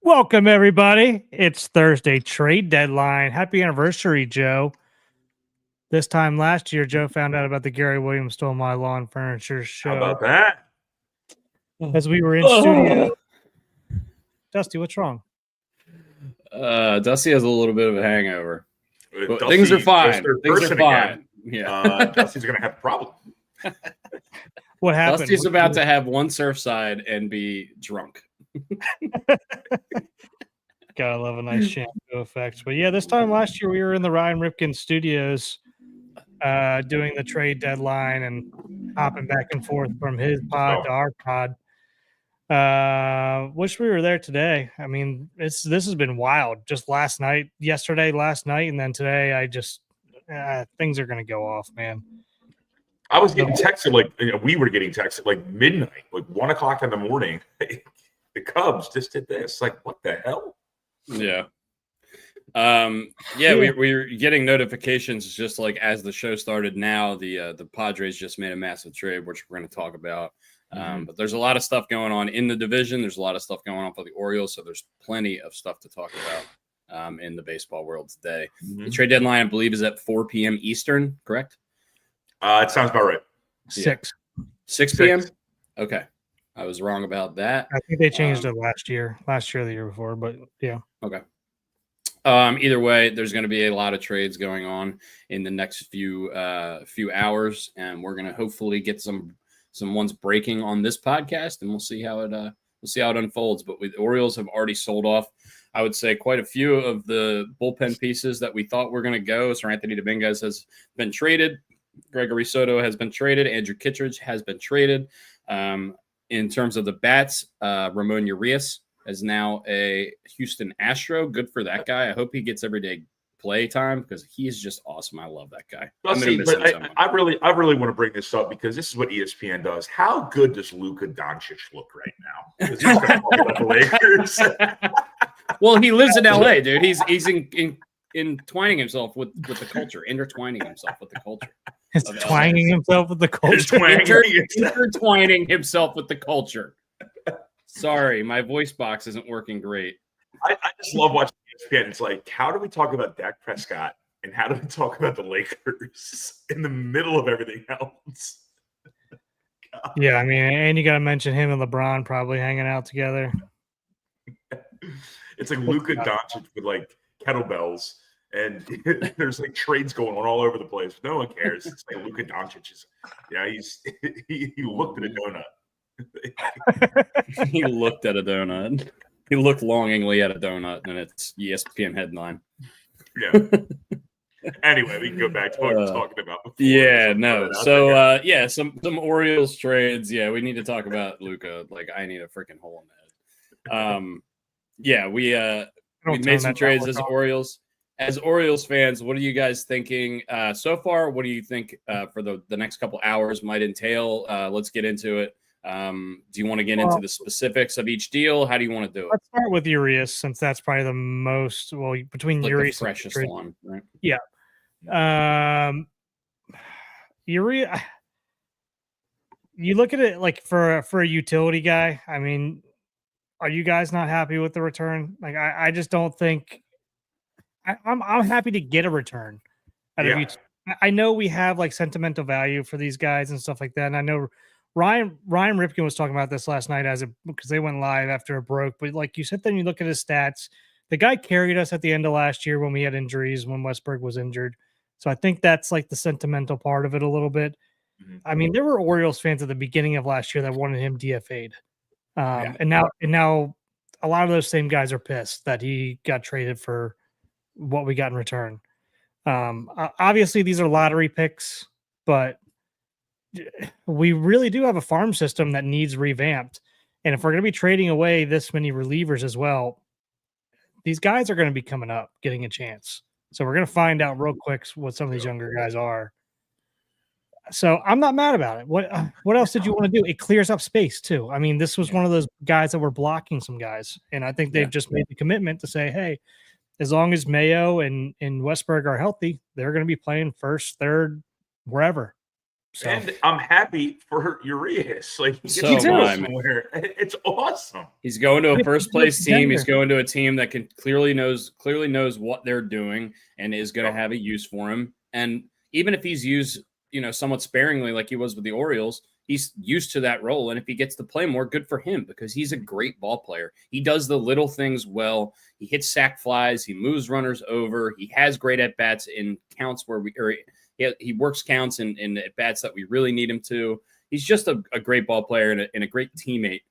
Welcome, everybody. It's Thursday trade deadline. Happy anniversary, Joe. This time last year, Joe found out about the Gary Williams Stole My Lawn Furniture show. How about that? As we were in studio. Dusty, what's wrong? Dusty has a little bit of a hangover. Dusty, things are fine. Things are fine. Yeah. Dusty's going to have a problem. What happened? Dusty's about to have one Surfside and be drunk. Gotta love a nice shampoo effect. But yeah, this time last year we were in the Ryan Ripken studios doing the trade deadline and hopping back and forth from his pod to our pod. Wish we were there today. I mean, this has been wild. Just last night, last night, and then today I just things are gonna go off, man. I was getting texted we were getting texted like midnight, like 1 o'clock in the morning. The Cubs just did this. Like, what the hell? Yeah. We're getting notifications just like as the show started. Now the Padres just made a massive trade, which we're going to talk about. But there's a lot of stuff going on in the division. There's a lot of stuff going on for the Orioles, so there's plenty of stuff to talk about in the baseball world today. The trade deadline, I believe, is at 4 p.m. Eastern, correct? It sounds about right. 6 p.m. Okay. I was wrong about that. I think they changed it last year or the year before, but yeah. Okay. Either way, there's going to be a lot of trades going on in the next few hours, and we're going to hopefully get some ones breaking on this podcast, and we'll see how it unfolds. But the Orioles have already sold off, I would say, quite a few of the bullpen pieces that we thought were going to go. So Anthony Dominguez has been traded. Gregory Soto has been traded. Andrew Kittredge has been traded. In terms of the bats, Ramon Urias is now a Houston Astro. Good for that guy. I hope he gets everyday play time because he's just awesome. I love that guy. I really want to bring this up because this is what ESPN does. How good does Luka Doncic look right now? He's going to talk about the Lakers. Well, he lives in LA, dude. He's entwining himself with the culture, intertwining himself with the culture. Twanging himself with the culture. Intertwining himself with the culture. Sorry, my voice box isn't working great. I just love watching ESPN. It's like, how do we talk about Dak Prescott and how do we talk about the Lakers in the middle of everything else? Yeah, I mean, and you got to mention him and LeBron probably hanging out together. It's like Luka Doncic with like kettlebells. And there's like trades going on all over the place. No one cares. It's like Luka Doncic is, he looked at a donut. He looked at a donut. He looked longingly at a donut, and it's ESPN headline. Yeah. Anyway, we can go back to what we were talking about before. Yeah, no. So, some Orioles trades. Yeah, we need to talk about Luka. Like, I need a freaking hole in the head. We made some trades as Orioles. As Orioles fans, what are you guys thinking so far? What do you think for the next couple hours might entail? Let's get into it. Do you want to get into the specifics of each deal? How do you want to do it? Let's start with Urias, since that's probably the most between Urias the freshest one, right? Yeah. Urias. You look at it like for a utility guy. I mean, are you guys not happy with the return? Like, I just don't think. I'm happy to get a return out of you. I know we have like sentimental value for these guys and stuff like that. And I know Ryan Ripken was talking about this last night because they went live after it broke. But like you sit there and you look at his stats, the guy carried us at the end of last year when we had injuries, when Westberg was injured. So I think that's like the sentimental part of it a little bit. Mm-hmm. I mean, there were Orioles fans at the beginning of last year that wanted him DFA'd. And now a lot of those same guys are pissed that he got traded for what we got in return. Obviously these are lottery picks, but we really do have a farm system that needs revamped. And if we're going to be trading away this many relievers as well, these guys are going to be coming up, getting a chance. So we're going to find out real quick what some of these younger guys are. So I'm not mad about it. What else did you want to do? It clears up space too. I mean, this was one of those guys that were blocking some guys. And I think they've just made the commitment to say, hey, as long as Mayo and Westberg are healthy, they're going to be playing first, third, wherever. So. And I'm happy for Urias. Like he gets So to go am I, man. somewhere. It's awesome. He's going to a first place team. He's contender. going to a team that can clearly knows what they're doing and is going to have a use for him. And even if he's used, somewhat sparingly like he was with the Orioles, he's used to that role. And if he gets to play more, good for him because he's a great ball player. He does the little things well. He hits sac flies. He moves runners over. He has great at bats in counts where he works counts in at bats that we really need him to. He's just a great ball player and a great teammate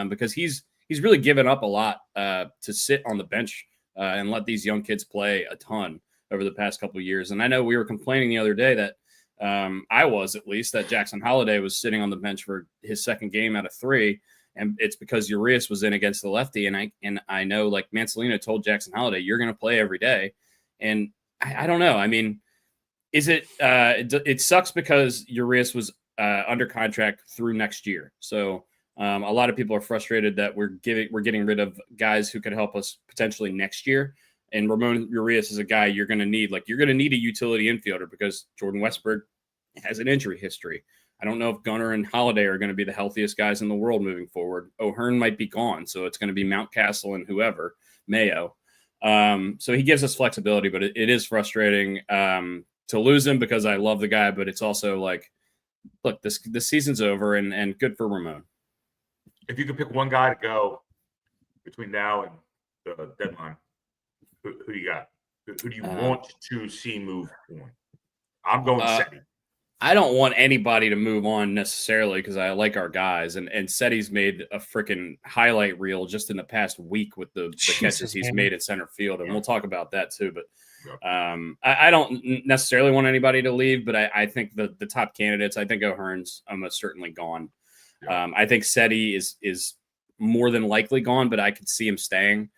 because he's really given up a lot to sit on the bench and let these young kids play a ton over the past couple of years. And I know we were complaining the other day that I was at least that Jackson Holliday was sitting on the bench for his second game out of 3. And it's because Urias was in against the lefty. And I know like Mancelino told Jackson Holliday, you're going to play every day. And I don't know. I mean, is it sucks because Urias was under contract through next year. So a lot of people are frustrated that we're getting rid of guys who could help us potentially next year. And Ramon Urias is a guy you're going to need. Like, you're going to need a utility infielder because Jordan Westberg has an injury history. I don't know if Gunnar and Holiday are going to be the healthiest guys in the world moving forward. O'Hearn might be gone, so it's going to be Mountcastle and whoever, Mayo. So he gives us flexibility, but it is frustrating to lose him because I love the guy, but it's also like, look, this season's over, and good for Ramon. If you could pick one guy to go between now and the deadline, who do you got? Who do you want to see move on? I'm going Seti. I don't want anybody to move on necessarily because I like our guys. And Seti's made a freaking highlight reel just in the past week with the catches he's made at center field. And we'll talk about that too. But I don't necessarily want anybody to leave, but I think the top candidates, I think O'Hearn's almost certainly gone. I think Seti is more than likely gone, but I could see him staying.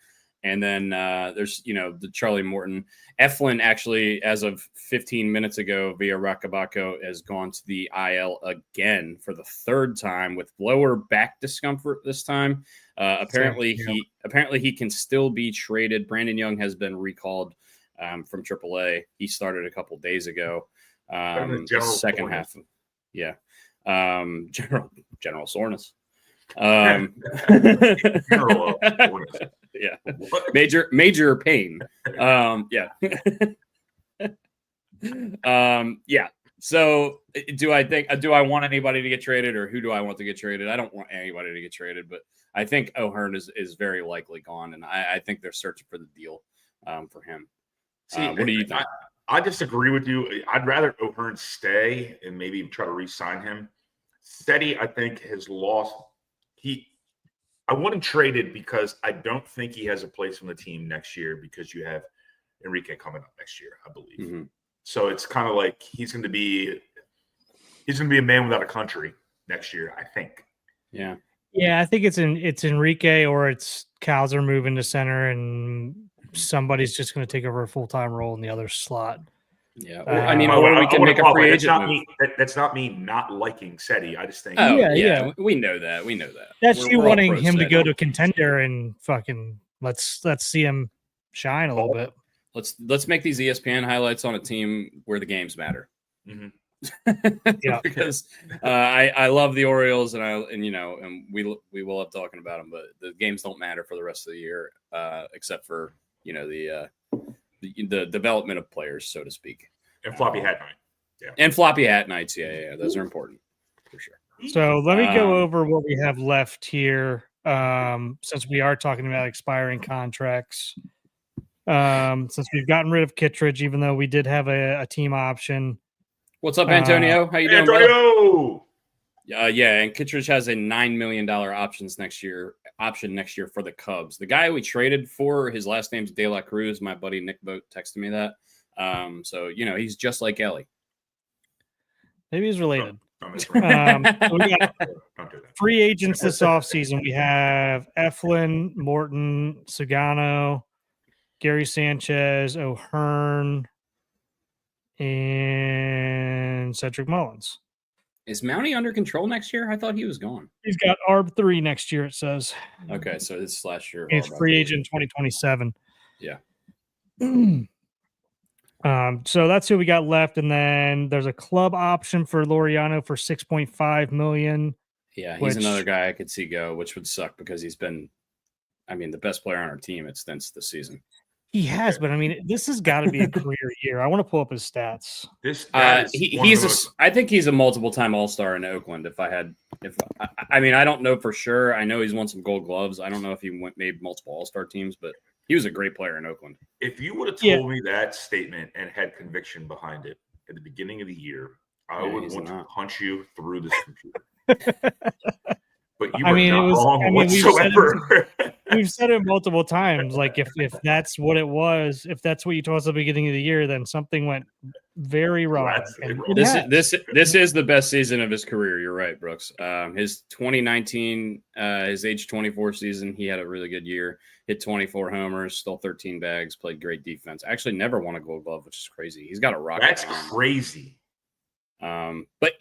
And then there's, the Charlie Morton. Eflin actually, as of 15 minutes ago, via Rakabaco, has gone to the IL again for the third time with lower back discomfort this time. Apparently he can still be traded. Brandon Young has been recalled from AAA. He started a couple days ago. The second half. General soreness. Yeah. Major pain. Yeah. So do I want anybody to get traded, or who do I want to get traded? I don't want anybody to get traded, but I think O'Hearn is very likely gone, and I think they're searching for the deal for him. What do you think? I disagree with you. I'd rather O'Hearn stay and maybe try to re-sign him. Seti, I think, has lost. I want him traded because I don't think he has a place on the team next year because you have Enrique coming up next year, I believe. Mm-hmm. So it's kind of like he's going to be a man without a country next year, I think. Yeah. Yeah, I think it's Enrique or it's Cowser moving to center and somebody's just going to take over a full-time role in the other slot. Yeah, or we can make a free agent move. That's not me not liking Seti. I just think. Oh, yeah. We know that. That's you wanting him to go to contender and fucking let's see him shine a little bit. Let's make these ESPN highlights on a team where the games matter. Mm-hmm. Yeah, because I love the Orioles and we will love talking about them, but the games don't matter for the rest of the year, except for the development of players, so to speak. And floppy hat night. Yeah. And floppy hat nights. Yeah. Those are important for sure. So let me go over what we have left here. Since we are talking about expiring contracts. Since we've gotten rid of Kittredge, even though we did have a team option. What's up, Antonio? How you doing, Antonio? Yeah, and Kittredge has a $9 million option next year for the Cubs. The guy we traded for, his last name's De La Cruz. My buddy Nick Boat texted me that. So he's just like Ellie. Maybe he's related. So we got free agents this offseason. We have Eflin, Morton, Sagano, Gary Sanchez, O'Hearn, and Cedric Mullins. Is Mountie under control next year? I thought he was gone. He's got ARB 3 next year, it says. Okay, so this is last year. He's free agent 2027. Yeah. So that's who we got left, and then there's a club option for Laureano for $6.5 million. Yeah, he's another guy I could see go, which would suck because he's been, the best player on our team at stints this season. He has, but this has got to be a career year. I want to pull up his stats. I think he's a multiple-time All-Star in Oakland. I don't know for sure. I know he's won some Gold Gloves. I don't know if he made multiple All-Star teams, but he was a great player in Oakland. If you would have told me that statement and had conviction behind it at the beginning of the year, I would want to punch you through this computer. But you were not wrong whatsoever. We've said it multiple times. Like if that's what it was, if that's what you told us at the beginning of the year, then something went very wrong. This is the best season of his career. You're right, Brooks. His 2019, his age 24 season, he had a really good year. Hit 24 homers, stole 13 bags, played great defense. Actually, never won a Gold Glove, which is crazy. He's got a rocket. That's crazy. But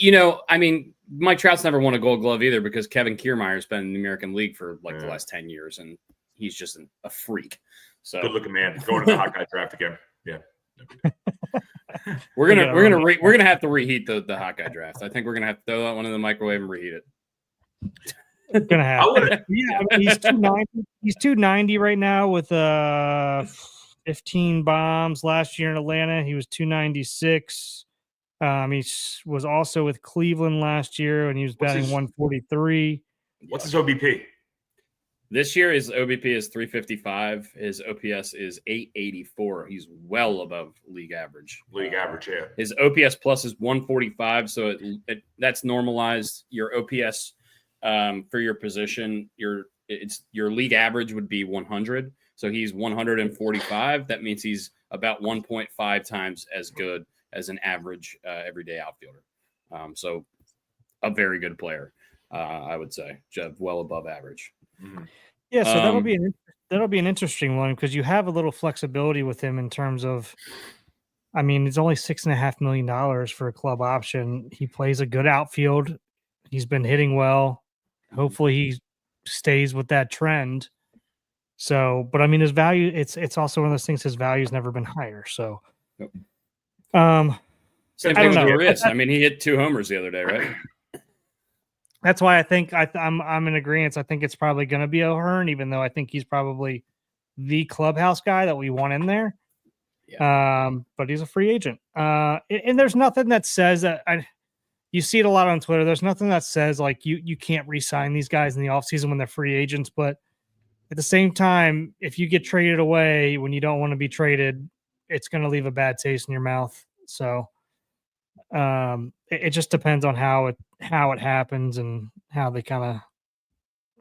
Mike Trout's never won a Gold Glove either because Kevin Kiermaier's been in the American League for the last 10 years, and he's just a freak. So good looking man. Going to the Hawkeye draft again. Yeah. We're gonna have to reheat the Hawkeye draft. I think we're gonna have to throw that one in the microwave and reheat it. Gonna happen. He's 290. He's 290 right now with 15 bombs. Last year in Atlanta, he was 296. He was also with Cleveland last year, and he was batting 143. What's his OBP? This year, his OBP is 355. His OPS is 884. He's well above league average. Yeah. His OPS plus is 145, so that's normalized. Your OPS for your position, your league average would be 100. So he's 145. That means he's about 1.5 times as good as an average everyday outfielder. So a very good player, I would say, well above average. Mm-hmm. Yeah, so that'll be an interesting one because you have a little flexibility with him in terms of, it's only $6.5 million for a club option. He plays a good outfield. He's been hitting well. Hopefully he stays with that trend. So, but his value, it's also one of those things. His value's never been higher. So, yep. Same thing with Urias. He hit 2 homers the other day, right? That's why I think I'm in agreement. I think it's probably going to be O'Hearn, even though I think he's probably the clubhouse guy that we want in there. Yeah. But he's a free agent. And there's nothing that says that you see it a lot on Twitter. There's nothing that says like you can't re-sign these guys in the offseason when they're free agents. But at the same time, if you get traded away when you don't want to be traded, it's going to leave a bad taste in your mouth. So it just depends on how it happens and how they kind of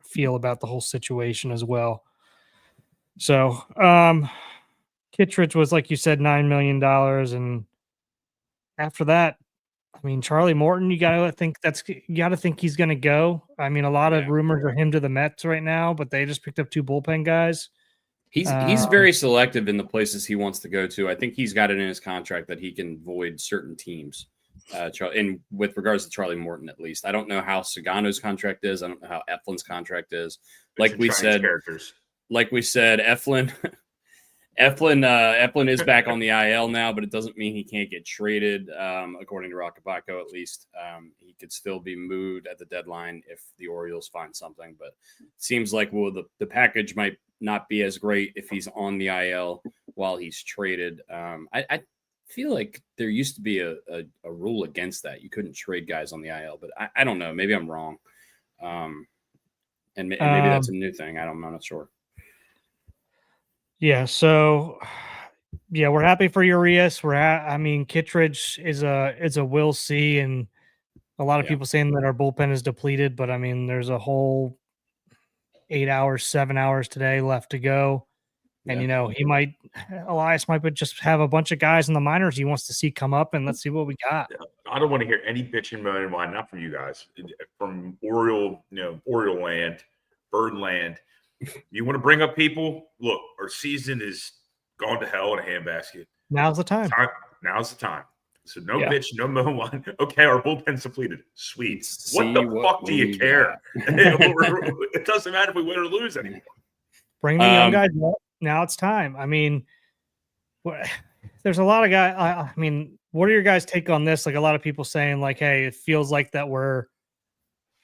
feel about the whole situation as well. So Kittredge was, like you said, $9 million. And after that, Charlie Morton, you got to think he's going to go. A lot of rumors are him to the Mets right now, but they just picked up 2 bullpen guys. He's very selective in the places he wants to go to. I think he's got it in his contract that he can void certain teams. And with regards to Charlie Morton, at least, I don't know how Sagano's contract is. I don't know how Eflin's contract is. Like we said, Eflin is back on the IL now, but it doesn't mean he can't get traded. According to Rockabacco, at least, he could still be moved at the deadline if the Orioles find something. But it seems like the package might not be as great if he's on the IL while he's traded. I feel like there used to be a rule against that. You couldn't trade guys on the IL, but I don't know. Maybe I'm wrong. And maybe that's a new thing. I'm not sure. Yeah. So, we're happy for Urias. Kittredge is a will see, and a lot of people saying that our bullpen is depleted, but there's a whole 8 hours, 7 hours today left to go. And, Elias might just have a bunch of guys in the minors he wants to see come up, and let's see what we got. I don't want to hear any bitching, moaning, and whining, not from you guys, from Oriole land, Bird land. You want to bring up people? Look, our season is gone to hell in a handbasket. Now's the time. Now's the time. So no bitch, no moan. Okay, our bullpen's depleted. Sweet. What the fuck do you care? It doesn't matter if we win or lose anymore. Bring the young guys up. Now it's time. there's a lot of guys. I mean, what are your guys' take on this? Like a lot of people saying, like, hey, it feels like that we're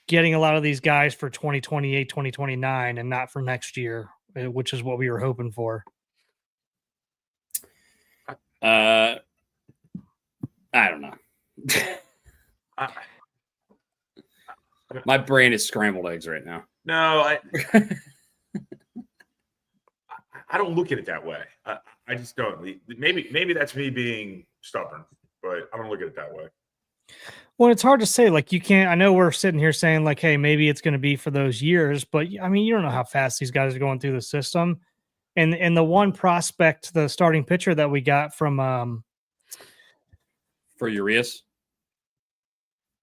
getting a lot of these guys for 2028, 2029, and not for next year, which is what we were hoping for. I don't know. My brain is scrambled eggs right now. No, I don't look at it that way. I just don't. Maybe that's me being stubborn, but I don't look at it that way. Well, it's hard to say. Like, you can't. I know we're sitting here saying, like, hey, maybe it's going to be for those years, but I mean, you don't know how fast these guys are going through the system. And the one prospect, the starting pitcher that we got from For Urias?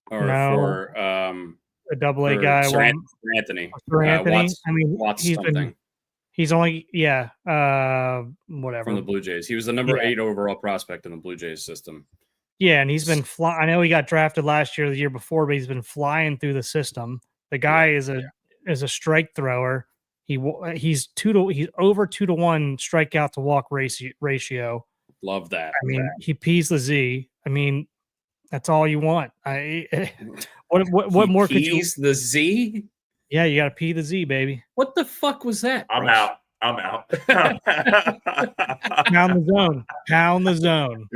Or No. for a double-A guy, Sir Anthony. Sir Anthony. I mean, Watts he's something. He's only whatever From the Blue Jays. He was the number 8 overall prospect in the Blue Jays system. Yeah, and he's been flying. I know he got drafted last year, or the year before, but he's been flying through the system. The guy is a strike thrower. He's over 2-to-1 strikeout to walk ratio. Love that. I mean, he pees the Z. I mean, that's all you want. What more could you? Pees the Z? Yeah, you got to pee the Z, baby. What the fuck was that? I'm Bruce? out. Pound the zone. Pound the zone.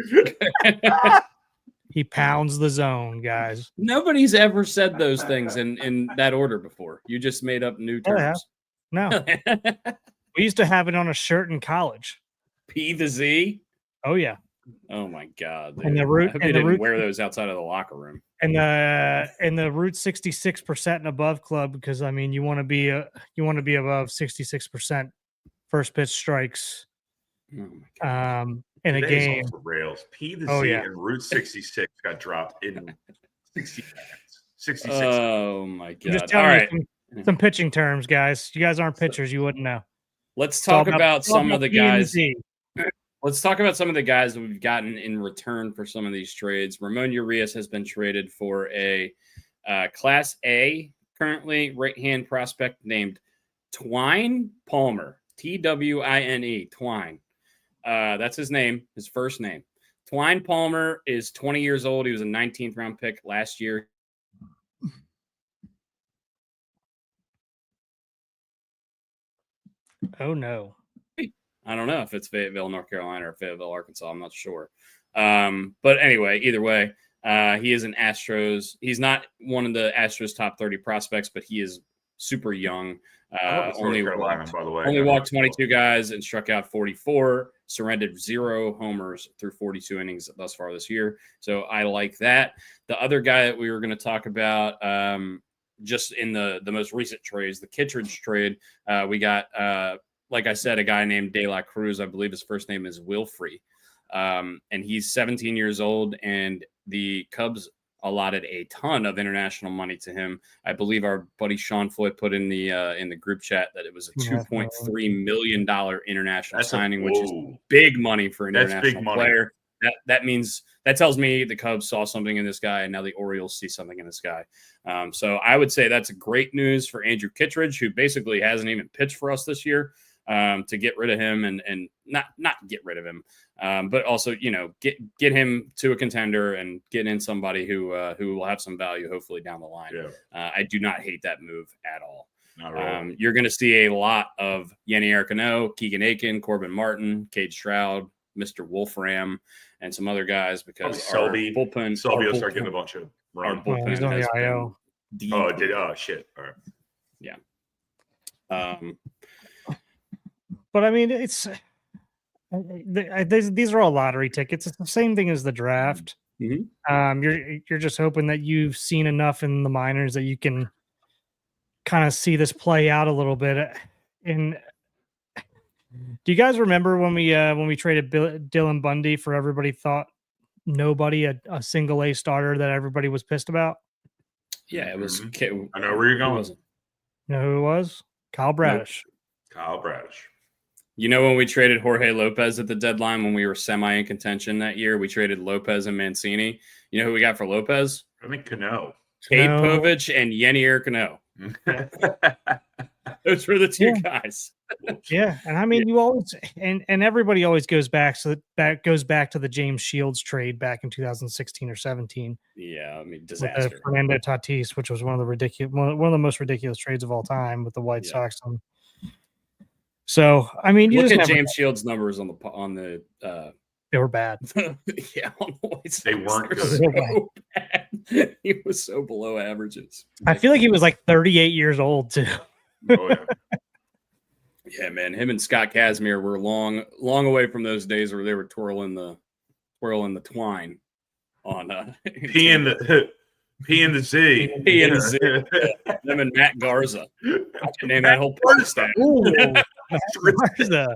He pounds the zone, guys. Nobody's ever said those things in that order before. You just made up new terms. No. We used to have it on a shirt in college. P the Z? Oh, yeah. Oh, my God. Dude. And the root, I hope you didn't wear those outside of the locker room. And the root 66% and above club, because I mean you want to be above 66% first pitch strikes in a game. Rails. P the Oh, Z yeah. and root 66 got dropped in 60 seconds. 66. Oh my God! Just All right, some pitching terms, guys. You guys aren't pitchers, you wouldn't know. let's talk about some of the guys. P&Z. Let's talk about some of the guys that we've gotten in return for some of these trades. Ramon Urias has been traded for a Class A, currently right-hand prospect named Twine Palmer. Twine. Twine. That's his name, his first name. Twine Palmer is 20 years old. He was a 19th round pick last year. Oh, no. I don't know if it's Fayetteville, North Carolina, or Fayetteville, Arkansas. I'm not sure. But anyway, either way, he is an Astros. He's not one of the Astros top 30 prospects, but he is super young. Only walked 22 guys and struck out 44, surrendered 0 homers through 42 innings thus far this year. So I like that. The other guy that we were going to talk about just in the most recent trades, the Kittredge trade, we got, like I said, a guy named De La Cruz. I believe his first name is Wilfrey. And he's 17 years old, and the Cubs allotted a ton of international money to him. I believe our buddy Sean Floyd put in the group chat that it was a $2.3 million international signing, which is big money for an international player. That means that tells me the Cubs saw something in this guy, and now the Orioles see something in this guy. So I would say that's great news for Andrew Kittredge, who basically hasn't even pitched for us this year. To get rid of him and not get rid of him, but also, get him to a contender and get in somebody who will have some value hopefully down the line. Yeah. I do not hate that move at all. Not at all. You're going to see a lot of Yenny Arcano, Keegan Aiken, Corbin Martin, Cade Stroud, Mr. Wolfram, and some other guys because our bullpen. Selby will start getting a bunch of run. Our bullpen he's on the IO. Oh, shit. All right. Yeah. But I mean, it's these are all lottery tickets. It's the same thing as the draft. Mm-hmm. You're just hoping that you've seen enough in the minors that you can kind of see this play out a little bit. And do you guys remember when we traded Dylan Bundy for everybody thought nobody a single A starter that everybody was pissed about? Yeah, it was. I know where you're going. You know who it was? Kyle Bradish. Nope. Kyle Bradish. You know, when we traded Jorge Lopez at the deadline, when we were semi in contention that year, we traded Lopez and Mancini. You know who we got for Lopez? I think Cano. Cade Povich and Yennier Cano. Those were the two guys. Yeah, and I mean, you always and everybody always goes back to the James Shields trade back in 2016 or 17. Yeah, I mean, With disaster. Fernando Tatis, which was one of the most ridiculous trades of all time with the White Yeah. Sox. So I mean, you Look just at never James Shields' numbers on the they were bad. yeah, on the White Sox. They weren't They're so bad. He was so below averages. I feel like he was like 38 years old too. Oh yeah. Yeah, man. Him and Scott Kazmir were long away from those days where they were twirling the twine on P and the Z. P and the Z. Yeah. Them and Matt Garza. I can name that whole pitching staff. Garza.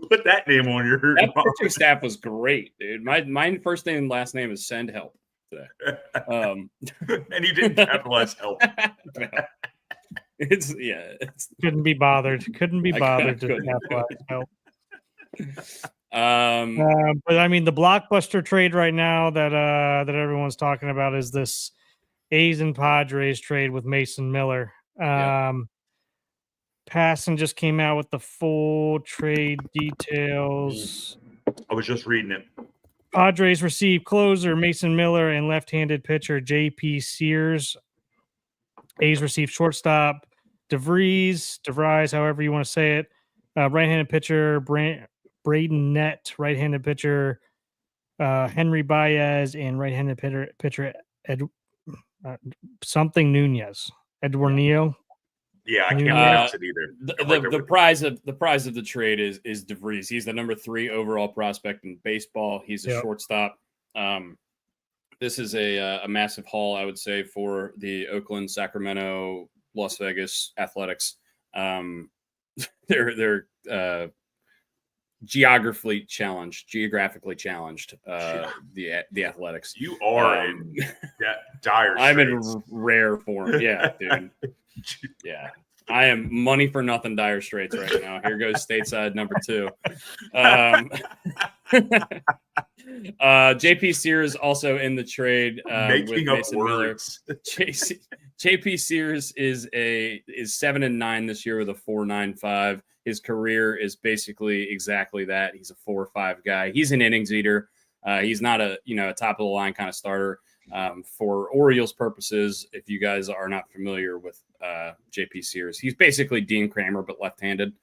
Put that name on your. That pitching staff was great, dude. My first name and last name is Send Help today. And you didn't capitalize help. No. It's couldn't be bothered to capitalize help. But I mean, the blockbuster trade right now that everyone's talking about is this A's and Padres trade with Mason Miller. Passon just came out with the full trade details. I was just reading it. Padres received closer Mason Miller and left-handed pitcher J.P. Sears. A's received shortstop DeVries, however you want to say it. Right-handed pitcher Braden Nett, right-handed pitcher Henry Baez, and right-handed pitcher something Nunez. Eduardo. Yeah, I can't pronounce it either. The prize of the trade is DeVries. He's the number 3 overall prospect in baseball. He's a shortstop. This is a massive haul, I would say, for the Oakland, Sacramento, Las Vegas Athletics. They're geographically challenged. The Athletics. You are in dire straits. I'm in rare form. Yeah, dude. Yeah. I am money for nothing dire straits right now. Here goes stateside number 2. JP Sears also in the trade with Mason Miller. JP Sears is 7-9 this year with a 4.95. His career is basically exactly that. He's a 4-5 guy. He's an innings eater. He's not a top of the line kind of starter. For Orioles purposes, if you guys are not familiar with JP Sears, he's basically Dean Kramer but left-handed.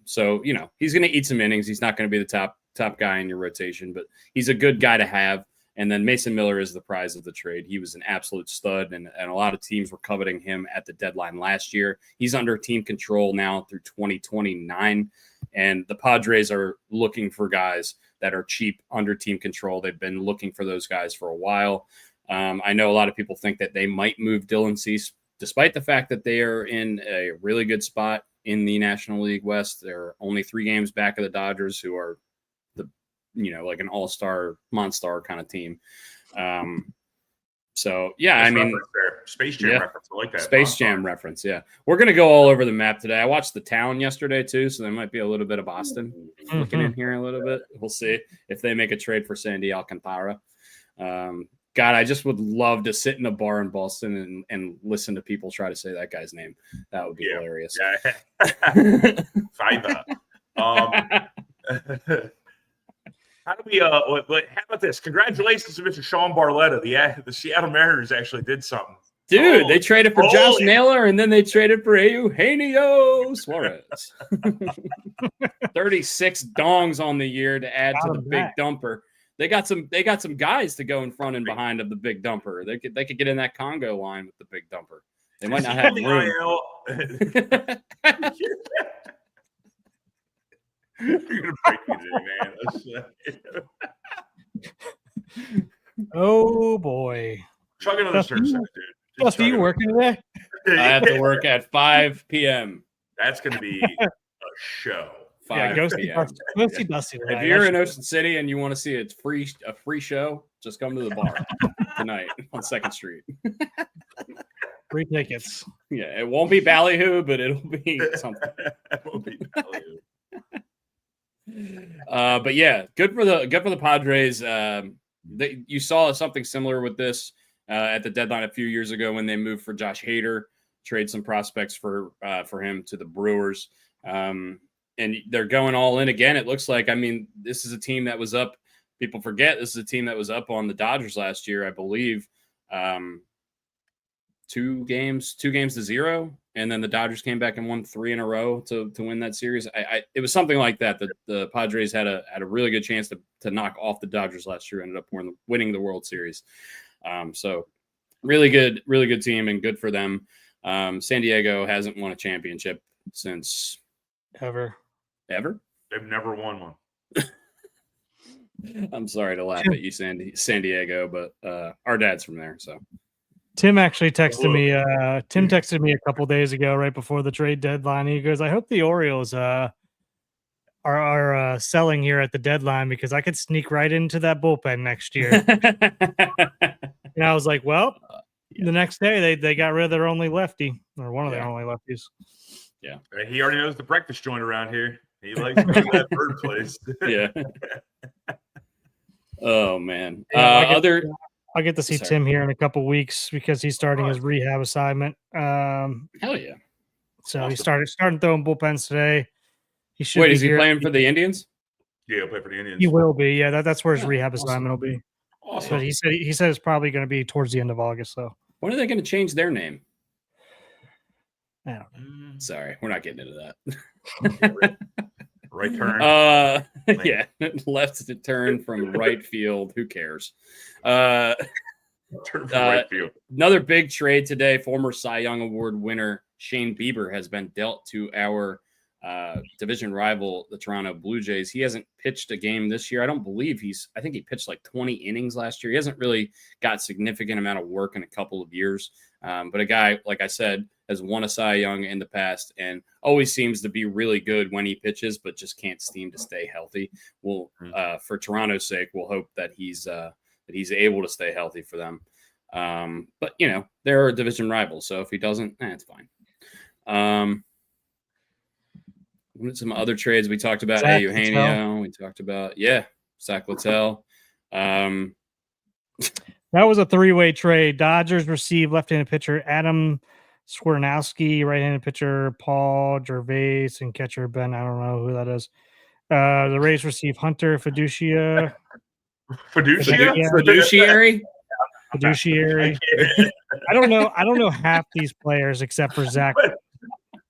So he's going to eat some innings. He's not going to be the top guy in your rotation, but he's a good guy to have. And then Mason Miller is the prize of the trade. He was an absolute stud, and a lot of teams were coveting him at the deadline last year. He's under team control now through 2029, and the Padres are looking for guys that are cheap under team control. They've been looking for those guys for a while. I know a lot of people think that they might move Dylan Cease, despite the fact that they are in a really good spot in the National League West. They're only 3 games back of the Dodgers, who are like an all-star, Monstar kind of team. So, yeah, nice, I mean, Space Jam reference. I like that. Space Jam reference, yeah. We're going to go all over the map today. I watched The Town yesterday, too, so there might be a little bit of Boston looking in here a little bit. We'll see if they make a trade for Sandy Alcantara. God, I just would love to sit in a bar in Boston and listen to people try to say that guy's name. That would be hilarious. Yeah. Five. How do we? How about this? Congratulations to Mr. Sean Barletta. The Seattle Mariners actually did something. Dude, they traded for Josh Naylor, and then they traded for Eugenio Suárez. 36 dongs on the year to add to the big dumper. They got some guys to go in front and behind of the big dumper. They could get in that Congo line with the big dumper. They might not have room. You're gonna break me today, man. Oh boy. Chug another surf set, dude. Plus, are you working today? I have to work at 5 p.m. That's gonna be a show. Go see Dusty. If you're in Ocean City and you want to see a free show, just come to the bar tonight on 2nd Street. Free tickets. Yeah, it won't be Ballyhoo, but it'll be something. It won't be Ballyhoo. But yeah, good for the Padres. You saw something similar with this at the deadline a few years ago when they moved for Josh Hader. trade some prospects for him to the Brewers. And they're going all in again. It looks like, I mean, this is a team that was up. People forget this is a team that was up on the Dodgers last year, I believe. 2 games to 0. And then the Dodgers came back and won 3 in a row to win that series. It was something like that. The Padres had a really good chance to knock off the Dodgers last year. Ended up winning the World Series. So really good team and good for them. San Diego hasn't won a championship since ever. They've never won one. I'm sorry to laugh at you, San Diego, but our dad's from there, so. Tim actually texted me. Tim texted me a couple days ago, right before the trade deadline. He goes, "I hope the Orioles are selling here at the deadline because I could sneak right into that bullpen next year." And I was like, "Well, the next day they got rid of their only lefty, or one of their only lefties." Yeah, he already knows the breakfast joint around here. He likes to go to that bird place. Yeah. Oh man. I'll get to see Tim here in a couple weeks because he's starting his rehab assignment. Hell yeah! So awesome. He started throwing bullpens today. He should. Wait, is he playing for the Indians? Yeah, he'll play for the Indians. He will be. Yeah, that's where his rehab assignment will be. Awesome. But he said it's probably going to be towards the end of August. So when are they going to change their name? I don't know. Sorry, we're not getting into that. Right turn. Yeah, left to turn from right field. Who cares? Turn from right field. Another big trade today. Former Cy Young Award winner Shane Bieber has been dealt to our division rival, the Toronto Blue Jays. He hasn't pitched a game this year. I think he pitched like 20 innings last year. He hasn't really got significant amount of work in a couple of years. But a guy, like I said, has won a Cy Young in the past and always seems to be really good when he pitches, but just can't seem to stay healthy. Well, for Toronto's sake, we'll hope that he's able to stay healthy for them. But they're a division rival, so if he doesn't, it's fine. Some other trades we talked about. Eugenio. We talked about Zach Littell. That was a 3-way trade. Dodgers received left-handed pitcher Adam Skornowski, right-handed pitcher Paul Gervais, and catcher Ben. I don't know who that is. The Rays received Hunter Fiduciary. I don't know half these players except for Zach.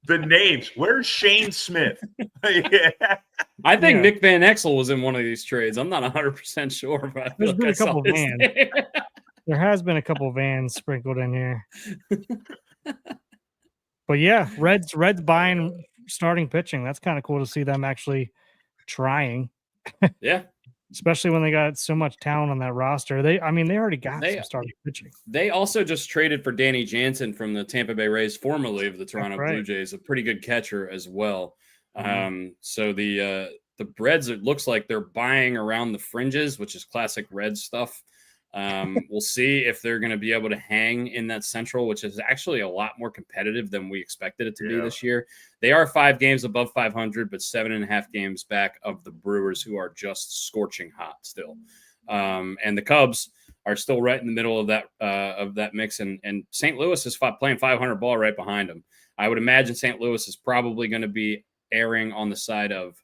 The names. Where's Shane Smith? I think Nick Van Exel was in one of these trades. I'm not 100% sure, but there's been a couple Vans. There has been a couple Vans sprinkled in here. But yeah, Reds buying starting pitching. That's kind of cool to see them actually trying. Yeah. Especially when they got so much talent on that roster. They already got some starting pitching. They also just traded for Danny Jansen from the Tampa Bay Rays, formerly of the Toronto Blue Jays, a pretty good catcher as well. So the Reds, it looks like they're buying around the fringes, which is classic Reds stuff. We'll see if they're going to be able to hang in that Central, which is actually a lot more competitive than we expected it to be this year. They are 5 games above 500, but 7.5 games back of the Brewers, who are just scorching hot still. And the Cubs are still right in the middle of that mix. And St. Louis is playing 500 ball right behind them. I would imagine St. Louis is probably going to be erring on the side of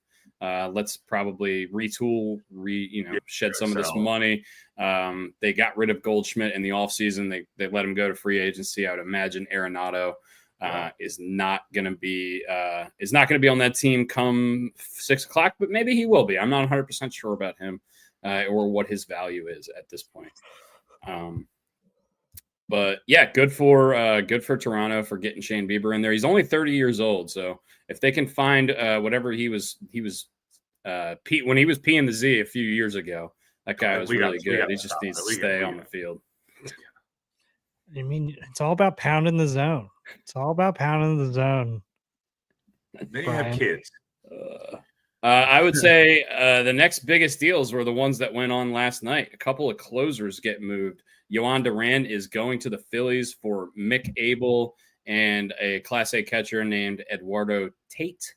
let's probably retool, shed some of this money. They got rid of Goldschmidt in the offseason. They let him go to free agency. I would imagine Arenado is not going to be on that team come 6 o'clock, but maybe he will be. I'm not 100% sure about him or what his value is at this point. But yeah, good for Toronto for getting Shane Bieber in there. He's only 30 years old, so if they can find whatever he was when he was peeing the Z a few years ago, that guy was really good. He just needs to stay on the field. I mean, it's all about pounding the zone. Then you have kids. I would say the next biggest deals were the ones that went on last night. A couple of closers get moved. Jhoan Durán is going to the Phillies for Mick Abel and a Class A catcher named Eduardo Tate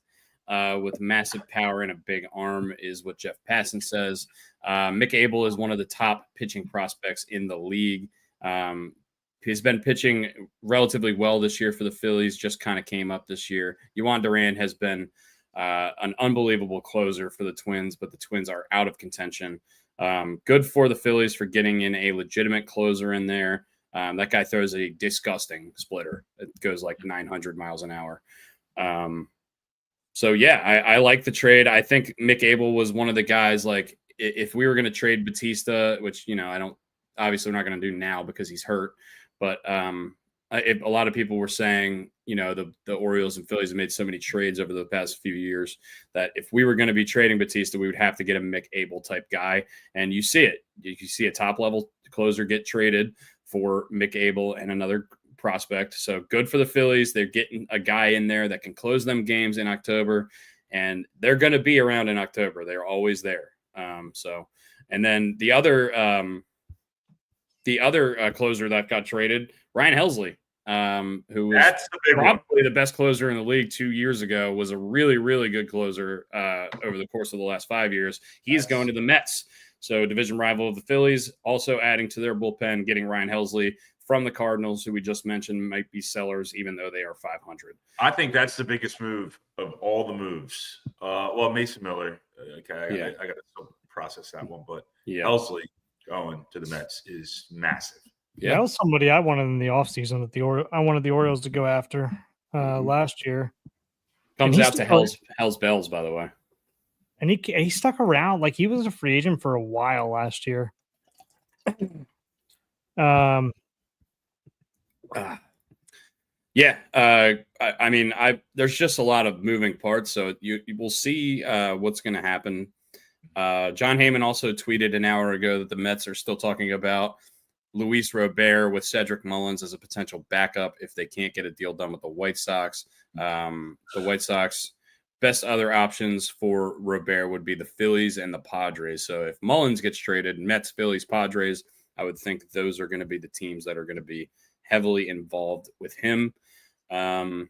with massive power and a big arm is what Jeff Passan says. Mick Abel is one of the top pitching prospects in the league. He's been pitching relatively well this year for the Phillies, just kind of came up this year. Jhoan Durán has been an unbelievable closer for the Twins, but the Twins are out of contention. Good for the Phillies for getting in a legitimate closer in there. That guy throws a disgusting splitter. It goes like 900 miles an hour. So, yeah, I like the trade. I think Mick Abel was one of the guys, like, if we were going to trade Batista, which, obviously we're not going to do now because he's hurt, but a lot of people were saying, the Orioles and Phillies have made so many trades over the past few years that if we were going to be trading Batista, we would have to get a Mick Abel type guy. And you see it. You see a top level closer get traded for Mick Abel and another prospect. So good for the Phillies. They're getting a guy in there that can close them games in October, and they're going to be around in October. They're always there. And then the other closer that got traded, Ryan Helsley, who was probably the best closer in the league 2 years ago, was a really, really good closer over the course of the last 5 years. He's going to the Mets. So division rival of the Phillies, also adding to their bullpen, getting Ryan Helsley from the Cardinals, who we just mentioned might be sellers, even though they are 500. I think that's the biggest move of all the moves. Mason Miller. Okay, I got to still process that one, but Helsley going to the Mets is massive. Yeah, that was somebody I wanted in the offseason that I wanted the Orioles to go after last year. Comes out to Hell's Bells, by the way. And he stuck around. Like, he was a free agent for a while last year. There's just a lot of moving parts, so you will see what's going to happen. John Heyman also tweeted an hour ago that the Mets are still talking about Luis Robert with Cedric Mullins as a potential backup if they can't get a deal done with the White Sox. The White Sox best other options for Robert would be the Phillies and the Padres. So if Mullins gets traded, Mets, Phillies, Padres, I would think those are going to be the teams that are going to be heavily involved with him. What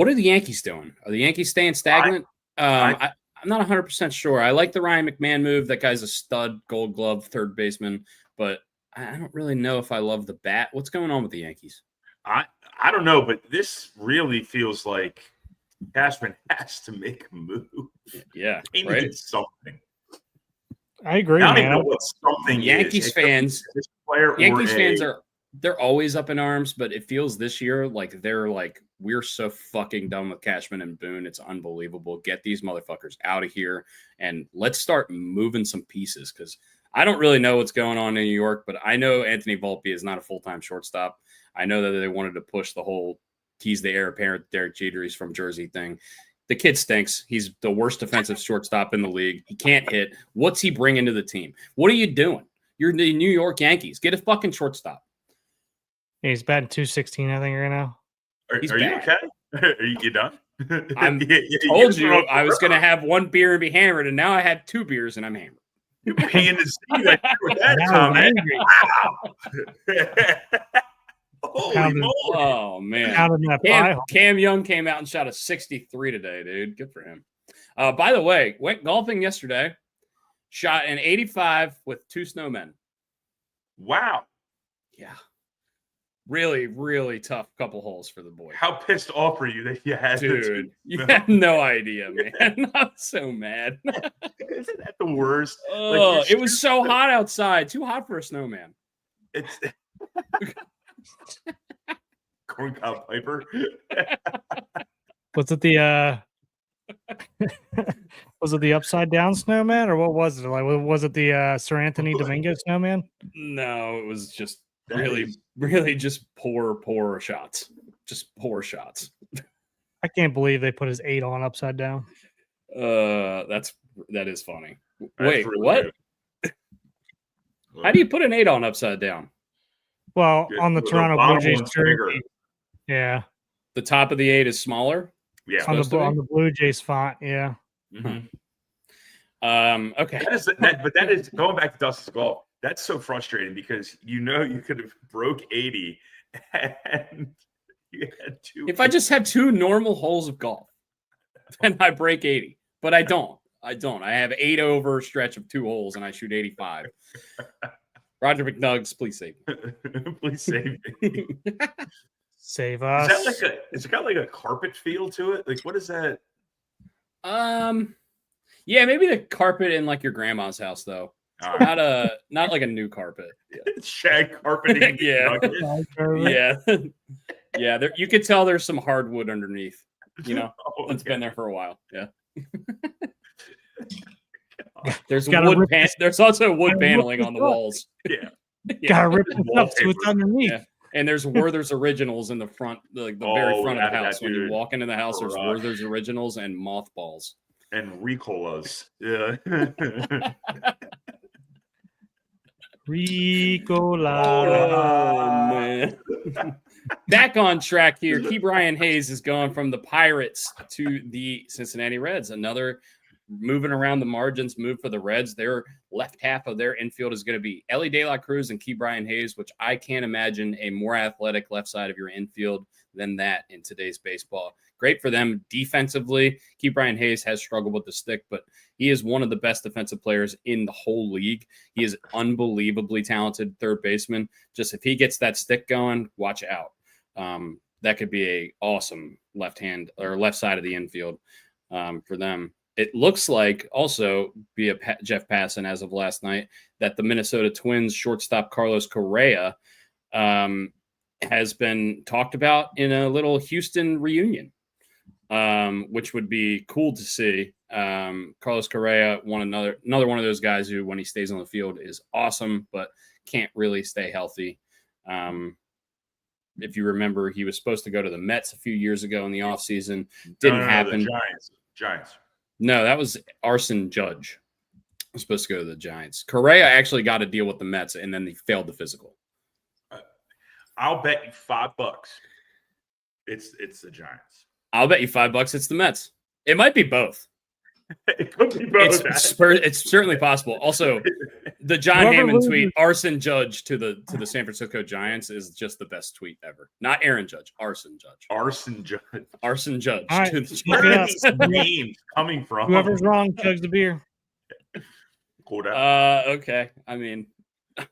are the Yankees doing? Are the Yankees staying stagnant? I'm not 100% sure. I like the Ryan McMahon move. That guy's a stud Gold Glove third baseman, but I don't really know if I love the bat. What's going on with the Yankees? I don't know, but this really feels like Cashman has to make a move. Yeah, he needs something. I agree. I don't even know what something Yankees is. Fans they're always up in arms, but it feels this year like they're like, we're so fucking done with Cashman and Boone. It's unbelievable. Get these motherfuckers out of here and let's start moving some pieces, because I don't really know what's going on in New York, but I know Anthony Volpe is not a full-time shortstop. I know that they wanted to push the whole he's the heir apparent Derek Jeter, he's from Jersey thing. The kid stinks. He's the worst defensive shortstop in the league. He can't hit. What's he bringing to the team? What are you doing? You're the New York Yankees. Get a fucking shortstop. Yeah, he's batting 216, I think, right now. Are you okay? Are you done? Told you I was going to have one beer and be hammered, and now I had 2 beers and I'm hammered. You're paying to see that comment. Oh, man. Cam Young came out and shot a 63 today, dude. Good for him. By the way, went golfing yesterday. Shot an 85 with 2 snowmen. Wow. Yeah. Really, really tough couple holes for the boys. How pissed off were you that you had Dude, you have no idea, man. I'm so mad. Isn't that the worst? Oh, it was so hot outside. Too hot for a snowman. It's Corncob Piper. Was it the upside down snowman, or what was it? Like, was it the Sir Anthony Dominguez snowman? No, it was just really just poor shots. Just poor shots. I can't believe they put his 8 on upside down. That is funny. Wait, really what? How do you put an 8 on upside down? Well, on the Toronto Blue Jays jersey. Yeah. The top of the 8 is smaller? Yeah. On the Blue Jays font, yeah. Mm-hmm. Okay. That is going back to Dustin's golf. That's so frustrating because you could have broke 80 and you had 2. If I just had 2 normal holes of golf, then I break 80. But I don't. I have 8 over stretch of 2 holes and I shoot 85. Roger McNuggets, please save me. Please save me. Save us. Is it got like a carpet feel to it? Like, what is that? Yeah, maybe the carpet in like your grandma's house though. Not like a new carpet. Yeah. Shag carpeting. Yeah. Yeah. There, you could tell there's some hardwood underneath. You know, it's been there for a while. Yeah. There's wood. There's also wood paneling on the walls. Yeah. Gotta rip it up so it's underneath. Yeah. And there's Werther's Originals in the front, like the very front of the house. When you walk into the house, there's Werther's Originals and mothballs. And Ricolas. Yeah. Ricola. Oh, man. Back on track here. Ke'Bryan Hayes is going from the Pirates to the Cincinnati Reds. Another moving around the margins move for the Reds. Their left half of their infield is going to be Elly De La Cruz and Ke'Bryan Hayes, which I can't imagine a more athletic left side of your infield than that in today's baseball. Great for them defensively. Ke'Bryan Hayes has struggled with the stick, but he is one of the best defensive players in the whole league. He is unbelievably talented third baseman. Just if he gets that stick going, watch out. That could be a awesome left hand or left side of the infield for them. It looks like also via Jeff Passan as of last night that the Minnesota Twins shortstop Carlos Correa has been talked about in a little Houston reunion, which would be cool to see. Carlos Correa, another one of those guys who, when he stays on the field, is awesome, but can't really stay healthy. If you remember, he was supposed to go to the Mets a few years ago in the offseason. Didn't happen. The Giants. No, that was Arson Judge. Was supposed to go to the Giants. Correa actually got a deal with the Mets, and then he failed the physical. I'll bet you $5. It's the Giants. I'll bet you $5 it's the Mets. It might be both. It could be both. It's certainly possible. Also, the John Heyman tweet, Arson Judge to the San Francisco Giants, is just the best tweet ever. Not Aaron Judge, Arson Judge. Arson Judge. Right. To the Where are these names coming from? Whoever's wrong chugs the beer. Okay. I mean,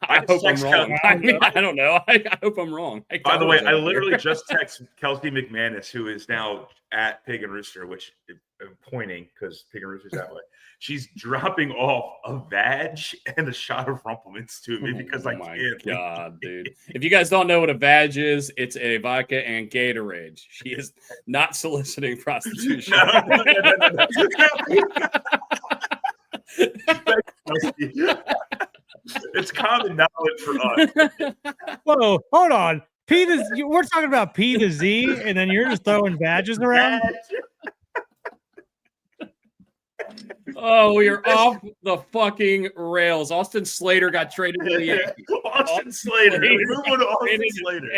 I hope I'm wrong. I don't know. I hope I'm wrong. By the way, I literally just texted Kelsey McManus, who is now at Pig and Rooster, which I'm pointing because Pig and Rooster's that way. She's dropping off a vag and a shot of Rumplemans to me because I can't. Oh my God, dude. If you guys don't know what a vag is, it's a vodka and Gatorade. She is not soliciting prostitution. It's common knowledge for us. Whoa, hold on. We're talking about P to Z, and then you're just throwing badges around. Oh, we are off the fucking rails. Austin Slater got traded to the Yankees. Austin Slater. Moving to Austin Slater.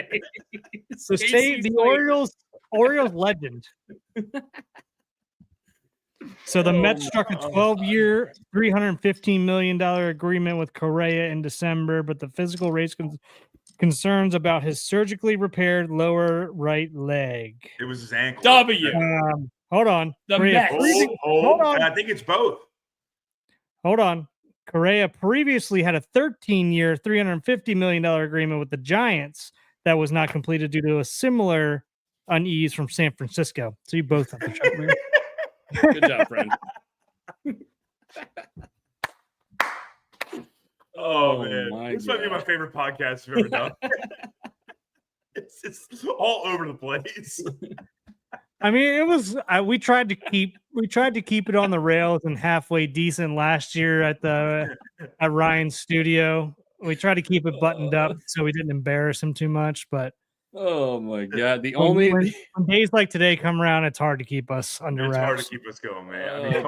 So say the Orioles legend. So the Mets struck a 12-year, $315 million agreement with Correa in December, but the physical rates concerns about his surgically repaired lower right leg. It was his ankle. Hold on. The Mets. Hold on. I think it's both. Hold on. Correa previously had a 13-year, $350 million agreement with the Giants that was not completed due to a similar unease from San Francisco. So you both have to check there. Good job, friend. Oh man, this might be my favorite podcast I've ever done. It's all over the place. I mean, it was. We tried to keep it on the rails and halfway decent last year at Ryan's studio. We tried to keep it buttoned up so we didn't embarrass him too much, but. Oh my God! When days like today come around, it's hard to keep us under wraps. It's hard to keep us going, man.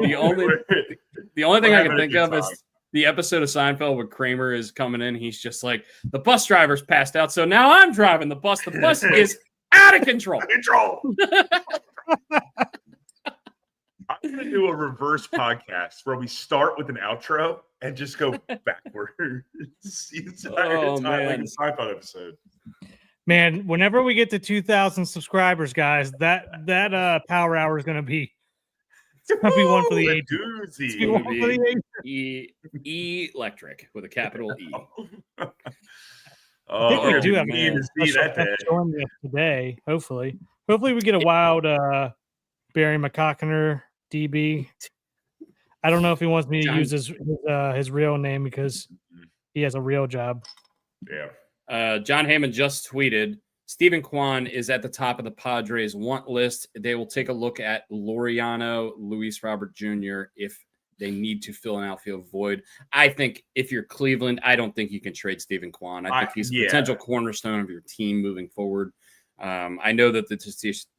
The only thing I can think of is the episode of Seinfeld where Kramer is coming in. He's just like, the bus driver's passed out, so now I'm driving the bus. The bus is out of control. I'm going to do a reverse podcast where we start with an outro and just go backwards. Oh, man. Like a Seinfeld episode. Man, whenever we get to 2,000 subscribers, guys, that power hour is going to be It's gonna be one for the age. doozy. One for the age. Electric with a capital E. I think we do have man. a special guest joining us today. Hopefully we get a wild Barry McCockiner DB. I don't know if he wants me to use his real name because he has a real job. Yeah. John Heyman just tweeted, Stephen Kwan is at the top of the Padres want list. They will take a look at Laureano, Luis Robert Jr. if they need to fill an outfield void. I think if you're Cleveland, I don't think you can trade Stephen Kwan. I think he's a potential cornerstone of your team moving forward. I know that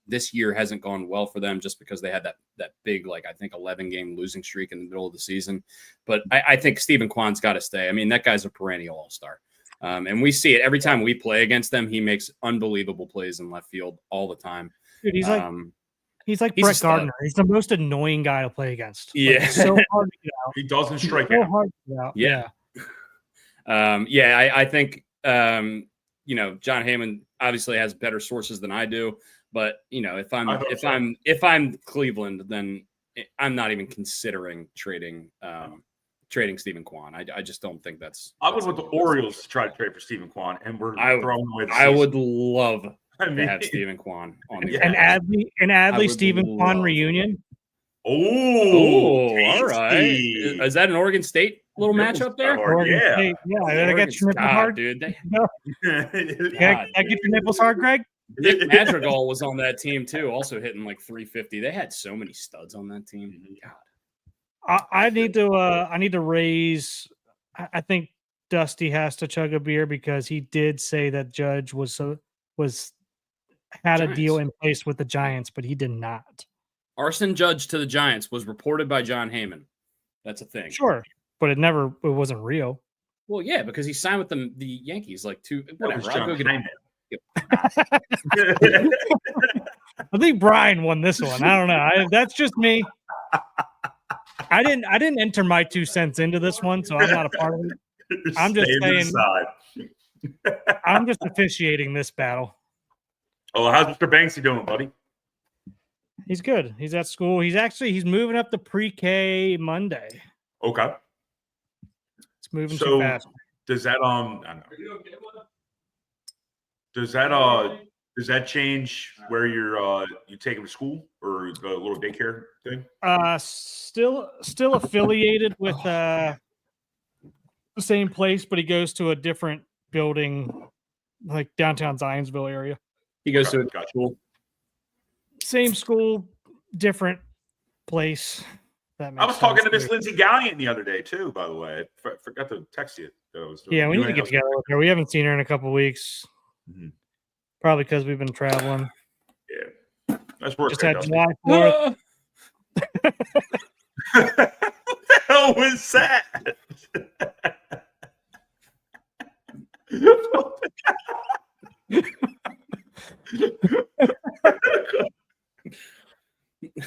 this year hasn't gone well for them just because they had that big, I think 11-game losing streak in the middle of the season. But I think Stephen Kwan's got to stay. I mean, that guy's a perennial all-star. And we see it every time we play against them. He makes unbelievable plays in left field all the time. Dude, he's like Brett Gardner. He's the most annoying guy to play against. Yeah. So hard to get out. He doesn't strike so out. hard to get out. Yeah. I think John Heyman obviously has better sources than I do, but if I'm Cleveland, then I'm not even considering trading Stephen Kwan. I just don't think that's. I would want the Orioles to try to trade for Stephen Kwan, and we're throwing away. I would love to have Stephen Kwan on the an Adley Stephen Kwan reunion. Oh, all right. Is that an Oregon State little matchup there? Yeah. State. Yeah. I get your nipples hard, dude. I get your nipples hard, Greg. Nick Madrigal was on that team too, also hitting like 350. They had so many studs on that team. God. I need to raise. I think Dusty has to chug a beer because he did say that Judge had a deal in place with the Giants, but he did not. Arson Judge to the Giants was reported by John Heyman. That's a thing. Sure, but it wasn't real. Well, yeah, because he signed with the Yankees whatever. I'll go get him. I think Brian won this one. I don't know. That's just me. I didn't enter my 2 cents into this one, so I'm not a part of it. I'm just saying. I'm just officiating this battle. Oh, how's Mr. Banksy doing, buddy? He's good. He's at school. He's moving up to pre-K Monday. Okay. It's moving too fast. Does that does that change where you take him to school or the little daycare thing? Still affiliated with the same place, but he goes to a different building, like downtown Zionsville area. He goes to a school. Same school, different place. I was talking to Miss Lindsay Gallion the other day too. By the way, I forgot to text you. Yeah, we need to get together with her. We haven't seen her in a couple of weeks. Mm-hmm. Probably because we've been traveling. Yeah, that's work. Just had July 4th. What the hell was that?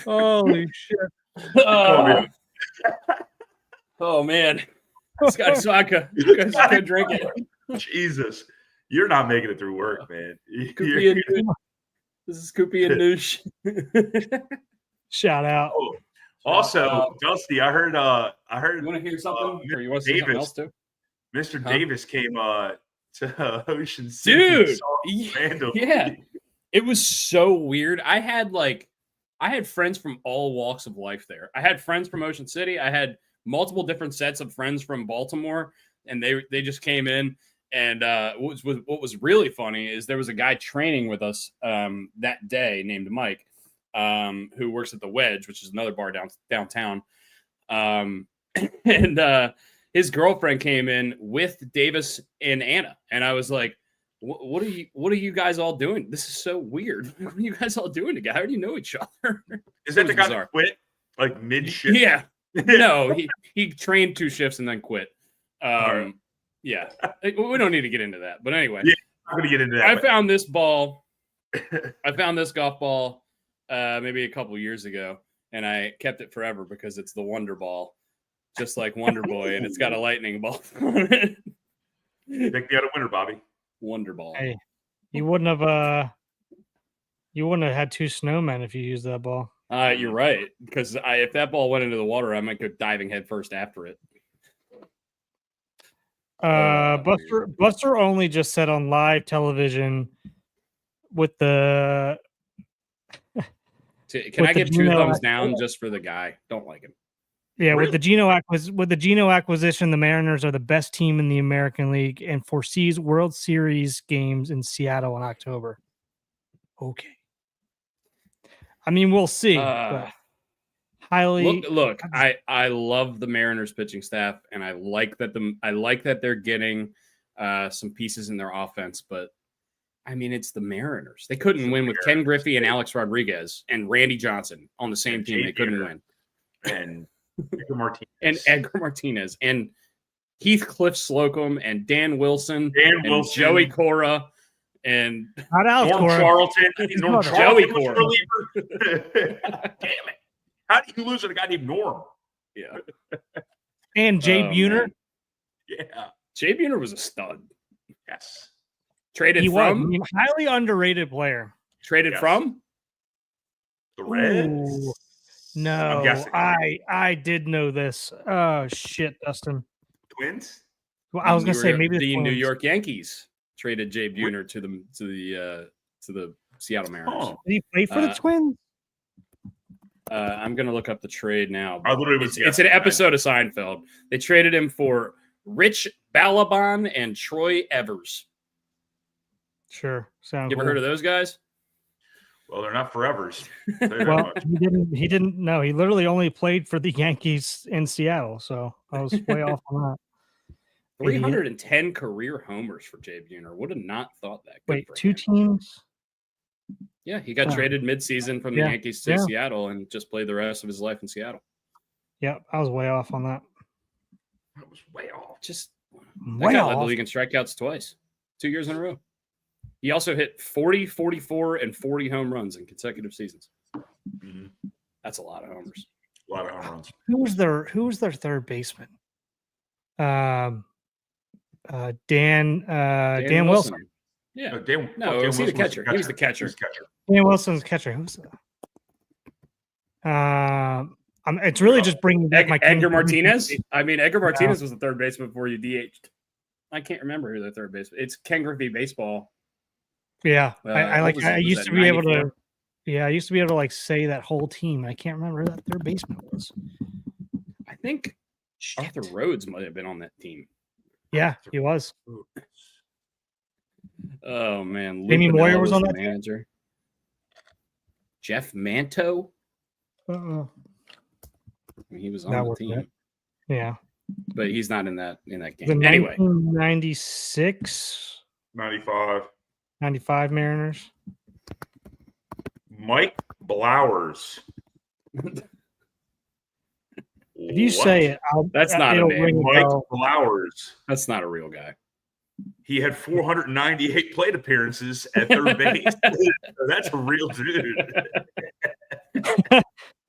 Holy shit. Oh man. Scott Saka. You guys could drink it. Jesus. You're not making it through work, man. This is Koopy and Noosh. Shout out. Oh, also, Dusty, I heard you want to hear something? Or you want to say something else too? Mr. Davis came to Ocean City. Dude. Yeah. It was so weird. I had friends from all walks of life there. I had friends from Ocean City. I had multiple different sets of friends from Baltimore, and they just came in. And what was really funny is there was a guy training with us that day named Mike, who works at the Wedge, which is another bar downtown. And his girlfriend came in with Davis and Anna, and I was like, "What are you guys all doing? This is so weird. What are you guys all doing together? How do you know each other?" Is that the guy that quit like mid shift? Yeah. No, he trained 2 shifts and then quit. Right. Yeah, we don't need to get into that. But anyway, yeah, I'm going to get into that. I found this ball. I found this golf ball maybe a couple years ago, and I kept it forever because it's the Wonder Ball, just like Wonder Boy, and it's got a lightning bolt on it. Take me out a winner, Bobby. Wonder Ball. Hey, you wouldn't have had 2 snowmen if you used that ball. You're right, because if that ball went into the water, I might go diving headfirst after it. Buster only just said on live television with the. Can I give 2 thumbs down just for the guy? Don't like him. Yeah, really? with the Geno acquisition, the Mariners are the best team in the American League and foresees World Series games in Seattle in October. Okay. I mean, we'll see. But highly look. I love the Mariners pitching staff, and I like that they're getting some pieces in their offense. But I mean, it's the Mariners. They couldn't win with Ken Griffey and Alex Rodriguez and Randy Johnson on the same team. They couldn't win. And Edgar Martinez and Heathcliff Slocum and Dan Wilson, and Joey Correa. And Norm Charlton. Joey Correa. Damn it. How do you lose to a guy named Norm? Yeah. And Jay Buhner. Man. Yeah. Jay Buhner was a stud. Yes. Traded from highly underrated player. Traded from the Reds. Ooh, no, I did know this. Oh shit, Dustin. Twins. Well, I was gonna say maybe the New York Yankees traded Jay Buhner to the Seattle Mariners. Oh. Did he play for the Twins? I'm gonna look up the trade now. It's an episode of Seinfeld. They traded him for Rich Balaban and Troy Evers. Sure. You ever heard of those guys? Well, they're not forevers. Well, he didn't know. He literally only played for the Yankees in Seattle, so I was way off on that. 310 career homers for Jay Buhner. Would have not thought that. Wait, 2 teams? Yeah, he got traded midseason from the Yankees to Seattle and just played the rest of his life in Seattle. Yep, I was way off on that. I was way off. That guy led the league in strikeouts twice, 2 years in a row. He also hit 40, 44, and 40 home runs in consecutive seasons. Mm-hmm. That's a lot of homers. A lot of home runs. Who was their third baseman? Dan Wilson. Yeah. Dan was he the catcher? He was the catcher. Dan Wilson's catcher. Who's it's really just bringing back my Edgar Martinez. I mean, Edgar Martinez was the third baseman before you DH'd. I can't remember who the third baseman. It's Ken Griffey baseball. Yeah, I used to be able to. Yeah, I used to be able to like say that whole team. I can't remember who that third baseman was. I think Arthur Rhodes might have been on that team. Yeah, he was. Oh man, Jamie Moyer was on that manager. Team? Jeff Manto. He was on the team. Yeah, but he's not in that game. Anyway, 96, 95 Mariners. Mike Blowers. If you say it, that's not a name. Mike Blowers. That's not a real guy. He had 498 plate appearances at third base. That's a real dude.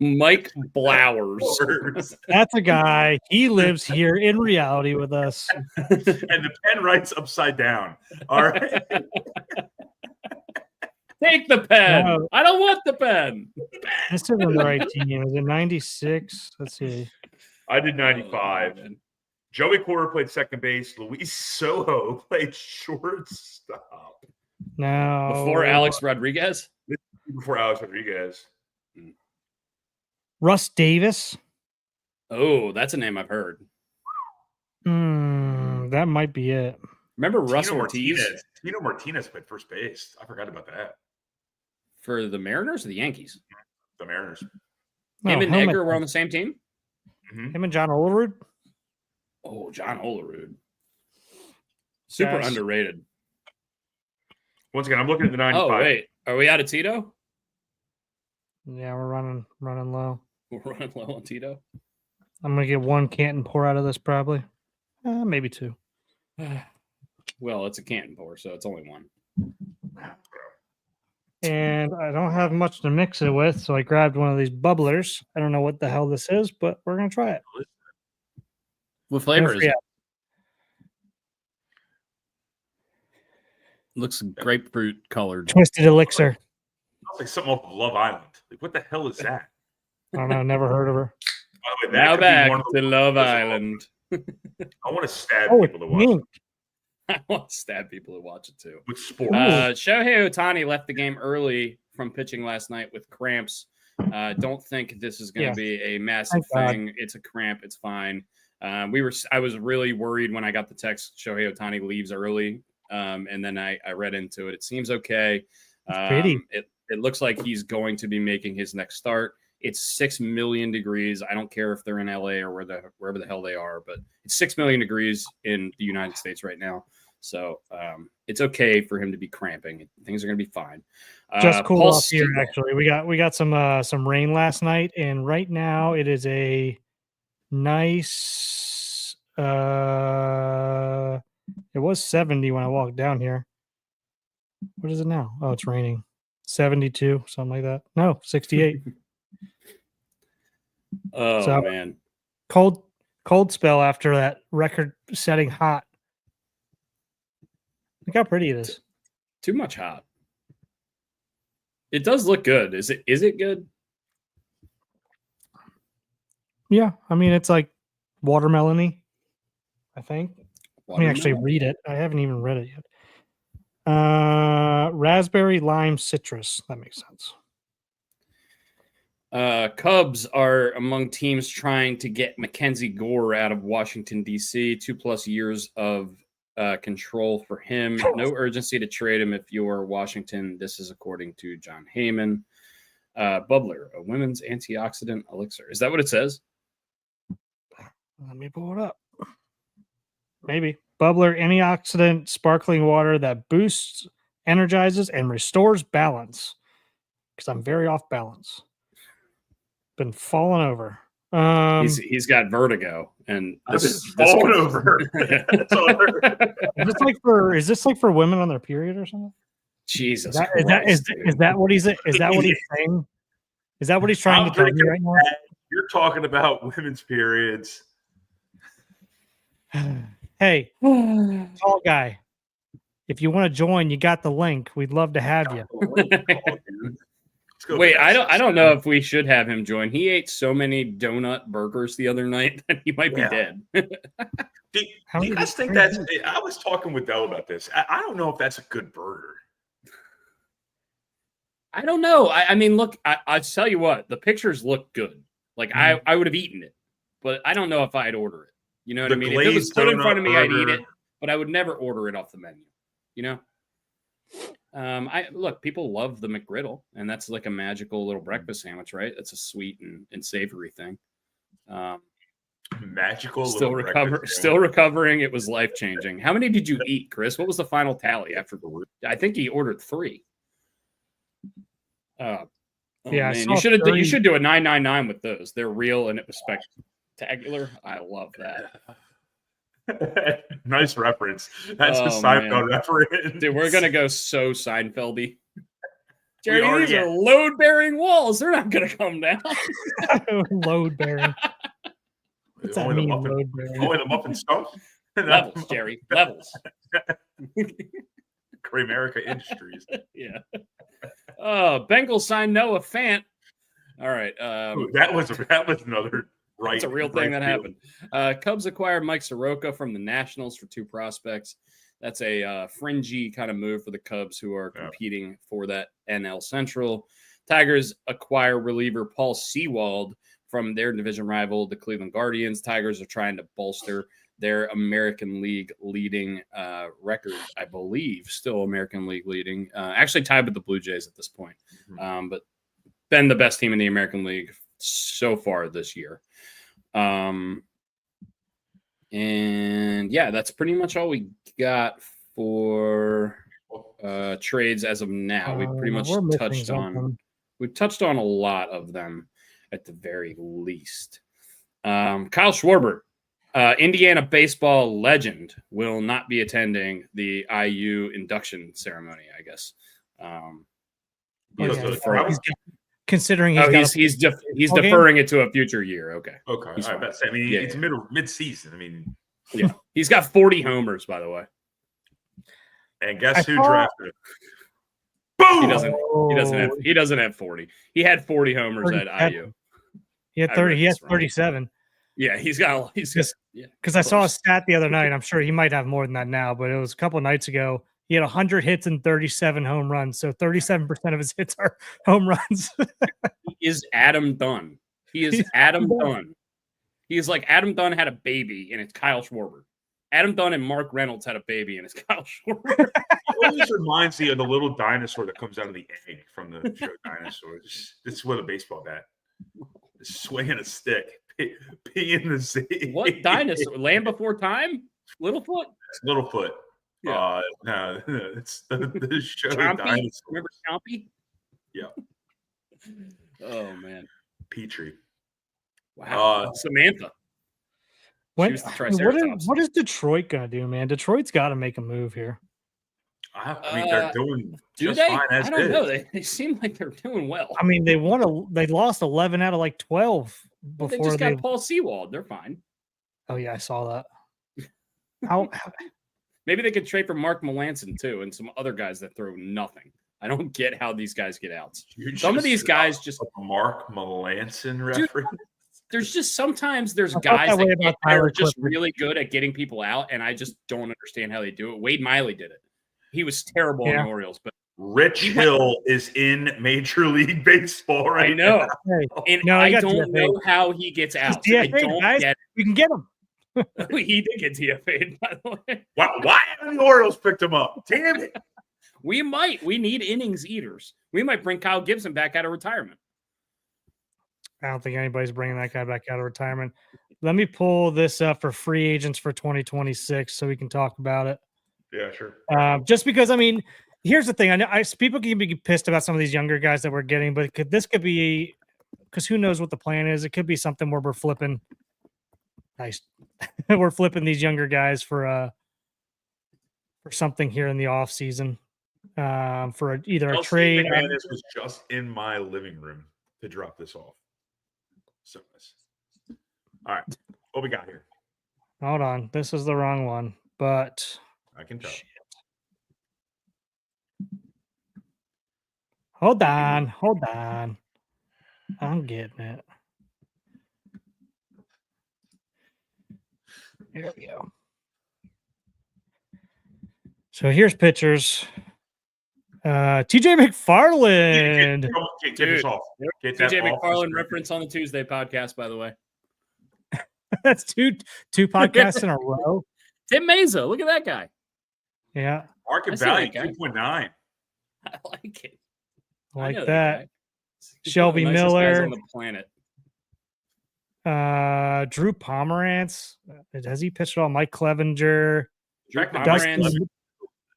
Mike Blowers. That's a guy. He lives here in reality with us. And the pen writes upside down. All right. Take the pen. No. I don't want the pen. This isn't the right team. Is it 96? Let's see. I did 95. Joey Correa played second base. Luis Sojo played shortstop. No. Before Alex Rodriguez? Before Alex Rodriguez. Russ Davis. Oh, that's a name I've heard. That might be it. Remember Russ Ortiz? Tino Martinez played first base. I forgot about that. For the Mariners or the Yankees? The Mariners. Him and Edgar were on the same team? Mm-hmm. Him and John Olerud? Oh, John Olerud. Super underrated. Once again, I'm looking at the 95. Oh, wait. Are we out of Tito? Yeah, we're running low. We're running low on Tito. I'm going to get one Canton pour out of this probably. Maybe 2. Well, it's a Canton pour, so it's only 1. And I don't have much to mix it with, so I grabbed one of these bubblers. I don't know what the hell this is, but we're going to try it. What flavor is it? Looks grapefruit colored. Twisted Elixir. Sounds like something off of Love Island. Like, what the hell is that? I don't know. Never heard of her. By the way, Now could be back one of to the- Love Island. I want to stab Oh, people to watch pink. I want to stab people who watch it too. with sports. Shohei Ohtani left the game early from pitching last night with cramps. Don't think this is going to be a massive thing. It's a cramp. It's fine. I was really worried when I got the text Shohei Ohtani leaves early. And then I read into it. It seems okay. It looks like he's going to be making his next start. It's 6 million degrees. I don't care if they're in LA or wherever the hell they are, but it's 6 million degrees in the United States right now. So it's okay for him to be cramping. Things are going to be fine. Just cool off here, actually. We got some rain last night, and right now it is a nice. It was 70 when I walked down here. What is it now? Oh, it's raining. 72, something like that. No, 68. Oh man, cold spell after that record-setting hot. Look how pretty it is. Too much hot. It does look good. Is it good? Yeah, I mean it's like watermelon-y, I think. Let me actually read it. I haven't even read it yet. Raspberry, lime, citrus. That makes sense. Cubs are among teams trying to get Mackenzie Gore out of Washington, D.C. 2+ years of control for him. No urgency to trade him if you're Washington. This is according to John Heyman. Bubbler, a women's antioxidant elixir. Is that what it says? Let me pull it up. Maybe. Bubbler, antioxidant sparkling water that boosts, energizes, and restores balance. Because I'm very off balance. Been falling over. He's got vertigo, and this falling over. Is this like for women on their period or something? Jesus, is that what he's saying? Is that what he's trying to tell me right now? You're talking about women's periods. Hey, tall guy, if you want to join, you got the link. We'd love to have you. Wait, I don't know if we should have him join. He ate so many donut burgers the other night that he might be dead. Do you guys think that's? I was talking with Dell about this. I don't know if that's a good burger. I don't know. I mean, look, I'll tell you what. The pictures look good. Like I would have eaten it, but I don't know if I'd order it. You know what I mean? If it was put in front of me, I'd eat it, but I would never order it off the menu. You know? People love the McGriddle, and that's like a magical little breakfast sandwich, right? It's a sweet and savory thing. Magical. Still recovering. It was life-changing. How many did you eat, Chris? What was the final tally after the? I think he ordered 3. Yeah, man. You should do a 999 with those. They're real and it was spectacular. I love that. Nice reference. That's a Seinfeld reference. Dude, we're gonna go so Seinfeldy. Jerry, these are load-bearing walls. They're not gonna come down. Load-bearing. What's that mean, load-bearing? Oh, and the muffin stump? Levels, Jerry. Levels. Gramerica Industries. Yeah. Bengals signed Noah Fant. All right. That was another right. It's a real thing that happened. Cubs acquired Mike Soroka from the Nationals for 2 prospects. That's a fringy kind of move for the Cubs, who are competing for that NL Central. Tigers acquire reliever Paul Sewald from their division rival, the Cleveland Guardians. Tigers are trying to bolster their American League leading record, I believe, still American League leading. Actually tied with the Blue Jays at this point, but been the best team in the American League so far this year. And yeah, that's pretty much all we got for trades as of now. We pretty much touched on a lot of them at the very least. Kyle Schwarber, Indiana baseball legend, will not be attending the IU induction ceremony, I guess. Considering he's deferring it to a future year. Okay. I mean, it's mid-season. I mean, yeah, he's got 40 homers, by the way. And guess who drafted him? Boom! He doesn't have 40. He had 40 homers at IU. He had 30. He has 37. Yeah, he's got. Because I saw a stat the other night. I'm sure he might have more than that now, but it was a couple of nights ago. He had 100 hits and 37 home runs. So 37% of his hits are home runs. He is Adam Dunn. He's Adam Dunn. He is like Adam Dunn had a baby, and it's Kyle Schwarber. Adam Dunn and Mark Reynolds had a baby, and it's Kyle Schwarber. It always reminds me of the little dinosaur that comes out of the egg from the show Dinosaurs. This is with a baseball bat. Swinging a stick. Pee in the sea. What dinosaur? Land Before Time? Littlefoot? It's Littlefoot. Yeah. No, it's the show Chompy? Dinosaurs. Remember Chompy? Yeah. Oh, man. Petrie. Wow. Samantha. What is Detroit going to do, man? Detroit's got to make a move here. I mean, they're doing just fine as I don't know. They seem like they're doing well. I mean, they lost 11 out of like 12 before they just got Paul Sewald. They're fine. Oh yeah, I saw that. How maybe they could trade for Mark Melanson too, and some other guys that throw nothing. I don't get how these guys get outs. Some of these guys just Mark Melanson reference. There's just sometimes there's guys that are just really good at getting people out, and I just don't understand how they do it. Wade Miley did it. He was terrible in the Orioles, but Rich Hill is in Major League Baseball right now. And I don't know how he gets out. DFA, I don't guys. get it. You can get him. He did get DFA'd, by the way. Why haven't the Orioles picked him up? Damn it. We might. We need innings eaters. We might bring Kyle Gibson back out of retirement. I don't think anybody's bringing that guy back out of retirement. Let me pull this up for free agents for 2026 so we can talk about it. Yeah, sure. Just because, I mean, here's the thing. I know people can be pissed about some of these younger guys that we're getting, but this could be, because who knows what the plan is. It could be something where we're flipping. Nice. We're flipping these younger guys for something here in the off season, for either a trade. This was just in my living room to drop this off. So, all right, what we got here? Hold on, this is the wrong one, but I can tell. Shit. Hold on. I'm getting it. There we go. So here's pictures. TJ McFarland. Get this off. Get TJ McFarland reference on the Tuesday podcast, by the way. That's two podcasts in a row. Tim Meza, look at that guy. Yeah. Market value 2.9. I like it. I like that. Shelby Miller on the planet. Drew Pomerantz. Has he pitched at all? Mike Clevenger.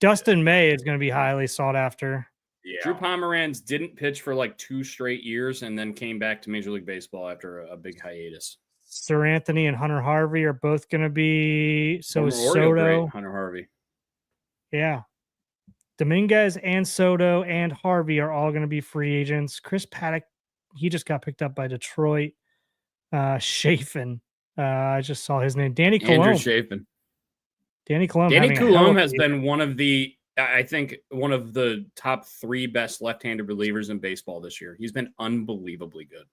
Dustin May is going to be highly sought after. Yeah. Drew Pomerantz didn't pitch for like 2 straight years and then came back to Major League Baseball after a big hiatus. Sir Anthony and Hunter Harvey are both going to be. So is Soto. Great, Hunter Harvey. Yeah. Dominguez and Soto and Harvey are all going to be free agents. Chris Paddock, he just got picked up by Detroit. Chafin. I just saw his name. Danny Coulombe. Andrew Chafin. Danny Coulombe. Danny Coulombe has been one of the top 3 best left-handed relievers in baseball this year. He's been unbelievably good.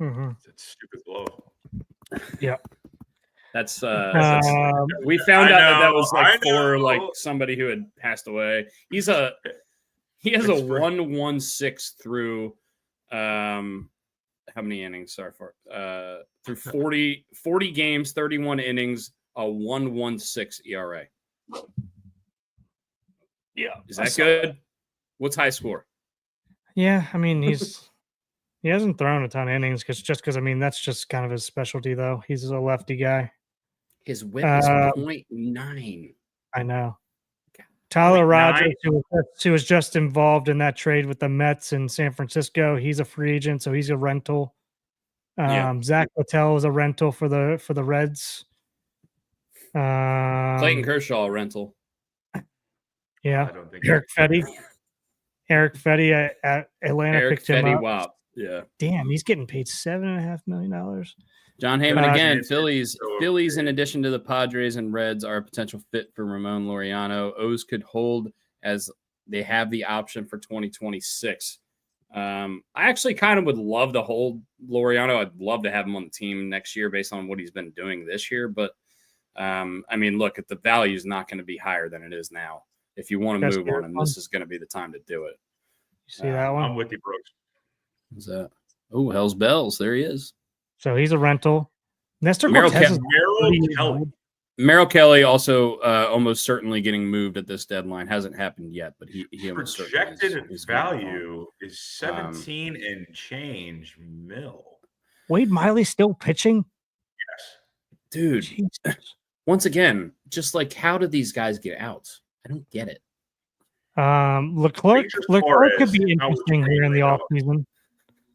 Mm-hmm. That's stupid low. Yeah. That's we found out that was like for like somebody who had passed away. He has a 116 through how many innings? Sorry for through 40 games, 31 innings, a 116 ERA. Yeah. Is that good? What's high score? Yeah, I mean he hasn't thrown a ton of innings because I mean that's just kind of his specialty though. He's a lefty guy. His whip is 0.9. I know. Tyler Rogers, who was just involved in that trade with the Mets in San Francisco, he's a free agent, so he's a rental. Zach Littell is a rental for the Reds. Clayton Kershaw rental. Yeah, Eric Fetty at Atlanta picked him up. Wow. Yeah. Damn, he's getting paid $7.5 million. John Heyman again. Phillies, in addition to the Padres and Reds, are a potential fit for Ramon Laureano. O's could hold as they have the option for 2026. I actually kind of would love to hold Laureano. I'd love to have him on the team next year based on what he's been doing this year. But, I mean, look, the value is not going to be higher than it is now. If you want to move on him, this is going to be the time to do it. You see that one? I'm with you, Brooks. What's that? Oh, Hell's Bells. There he is. So he's a rental. Nestor Merrill Cortez Merrill Kelly also almost certainly getting moved at this deadline. Hasn't happened yet, but he almost projected value is 17 and change mil. Wade Miley still pitching? Yes. Dude, Jesus. Once again, just like how did these guys get out? I don't get it. Leclerc could be interesting here in the offseason.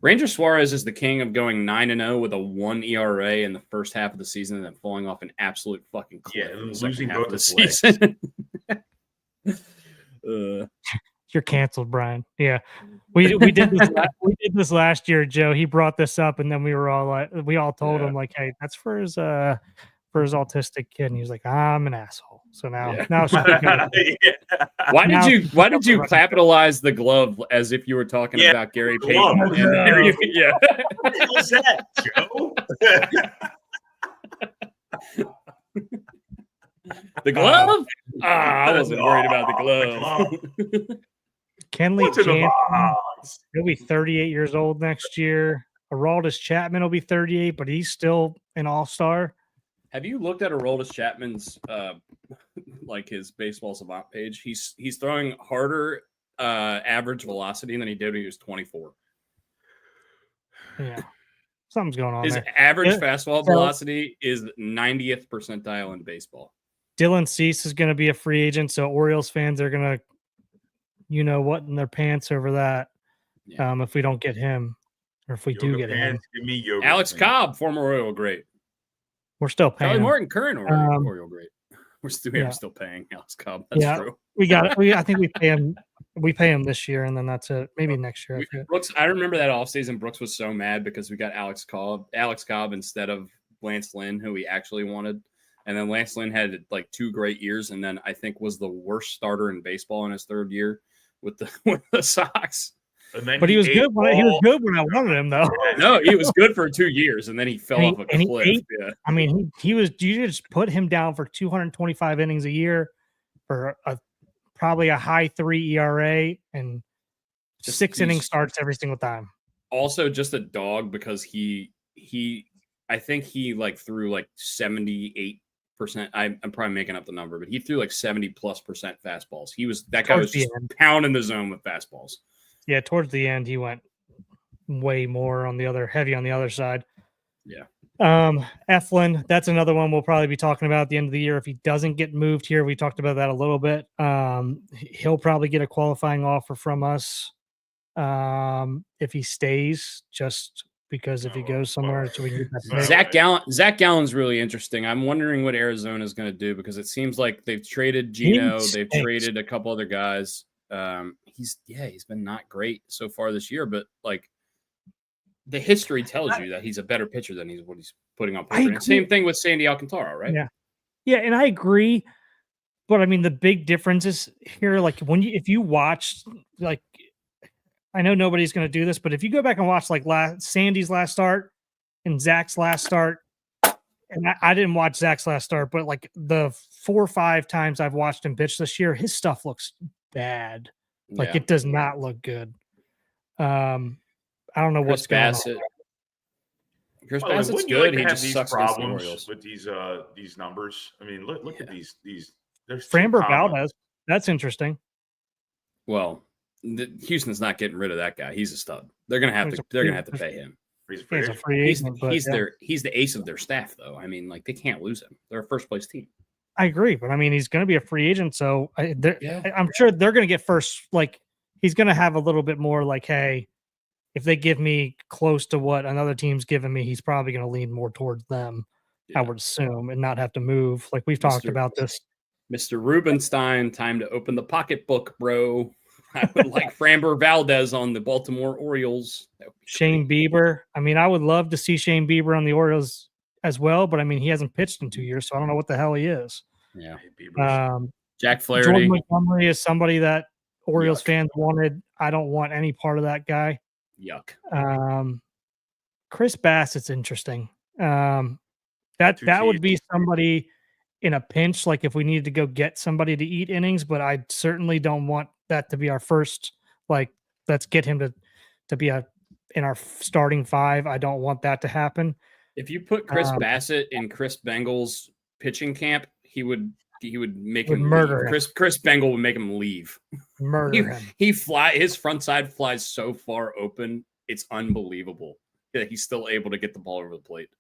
Ranger Suarez is the king of going 9-0 with a 1 ERA in the first half of the season and then falling off an absolute fucking cliff. Yeah, losing both the season. You're canceled, Brian. Yeah, we did this. We did this last year, Joe. He brought this up, and then we were all like, we all told him like, "Hey, that's for his autistic kid," and he was like, "I'm an asshole." So now, Why did you capitalize the glove as if you were talking about Gary Payton? What was that, Joe? The glove? I wasn't worried about the glove. Kenley Jansen, he'll be 38 years old next year. Aroldis Chapman will be 38, but he's still an all-star. Have you looked at Aroldis Chapman's like his baseball savant page? He's throwing harder average velocity than he did when he was 24. Yeah. Something's going on. His average fastball velocity is 90th percentile in baseball. Dylan Cease is going to be a free agent, so Orioles fans are going to, in their pants over that. Yeah. If we don't get him, or if we do get him. Alex Cobb, former Oriole great. We're still paying. Charlie Morton, current Oriole great. We're still paying Alex Cobb. That's true. We got it. I think we pay him. We pay him this year, and then that's it. Maybe next year. Brooks, I remember that offseason. Brooks was so mad because we got Alex Cobb instead of Lance Lynn, who we actually wanted. And then Lance Lynn had like 2 great years, and then I think was the worst starter in baseball in his 3rd year with the Sox. But he was good. He was good when I wanted him, though. No, he was good for 2 years, and then he fell off a cliff. I mean, he was. You just put him down for 225 innings a year, for probably a high 3 ERA and 6 inning starts every single time. Also, just a dog because he I think he like threw like 78%. I'm probably making up the number, but he threw like 70+% fastballs. That guy was just pounding the zone with fastballs. Yeah, towards the end, he went way more heavy on the other side. Yeah. Eflin, that's another one we'll probably be talking about at the end of the year. If he doesn't get moved here, we talked about that a little bit. He'll probably get a qualifying offer from us if he stays, just because if he goes somewhere, so we can get that. Zach Gallen's really interesting. I'm wondering what Arizona is going to do because it seems like they've traded Gino, they've traded a couple other guys. He's been not great so far this year, but like the history tells you that he's a better pitcher than what he's putting on paper. And same thing with Sandy Alcantara, right? Yeah, and I agree. But I mean, the big difference is here, like if you watch, like, I know nobody's going to do this, but if you go back and watch like Sandy's last start and Zach's last start, and I didn't watch Zach's last start, but like the 4 or 5 times I've watched him pitch this year, his stuff looks bad. Like it does not look good. I don't know what's going on. Chris Bassett's good. He just these sucks problems with these numbers. I mean, look at these. There's Framber Valdez. That's interesting. Well, Houston's not getting rid of that guy. He's a stud. They're gonna have to pay him. He's a free agent. He's the ace of their staff, though. I mean, like they can't lose him. They're a first place team. I agree, but I mean, he's going to be a free agent, so I'm sure they're going to get first. Like he's going to have a little bit more. Like, hey, if they give me close to what another team's giving me, he's probably going to lean more towards them. I would assume, and not have to move. Like we've talked about this. Mr. Rubenstein, time to open the pocketbook, bro. I would like Framber Valdez on the Baltimore Orioles. Shane Bieber. I mean, I would love to see Shane Bieber on the Orioles as well, but I mean, he hasn't pitched in 2 years, so I don't know what the hell he is. Yeah. Jack Flaherty. Jordan Montgomery is somebody that Orioles fans wanted. I don't want any part of that guy. Yuck. Chris Bassett's interesting. That would be somebody in a pinch, like if we needed to go get somebody to eat innings, but I certainly don't want that to be our first, like, let's get him to be in our starting five. I don't want that to happen. If you put Chris Bassett in Chris Bengal's pitching camp, he would make him murder leave. him. Chris Bengal would make him leave. Murder him. His front side flies so far open, it's unbelievable that he's still able to get the ball over the plate.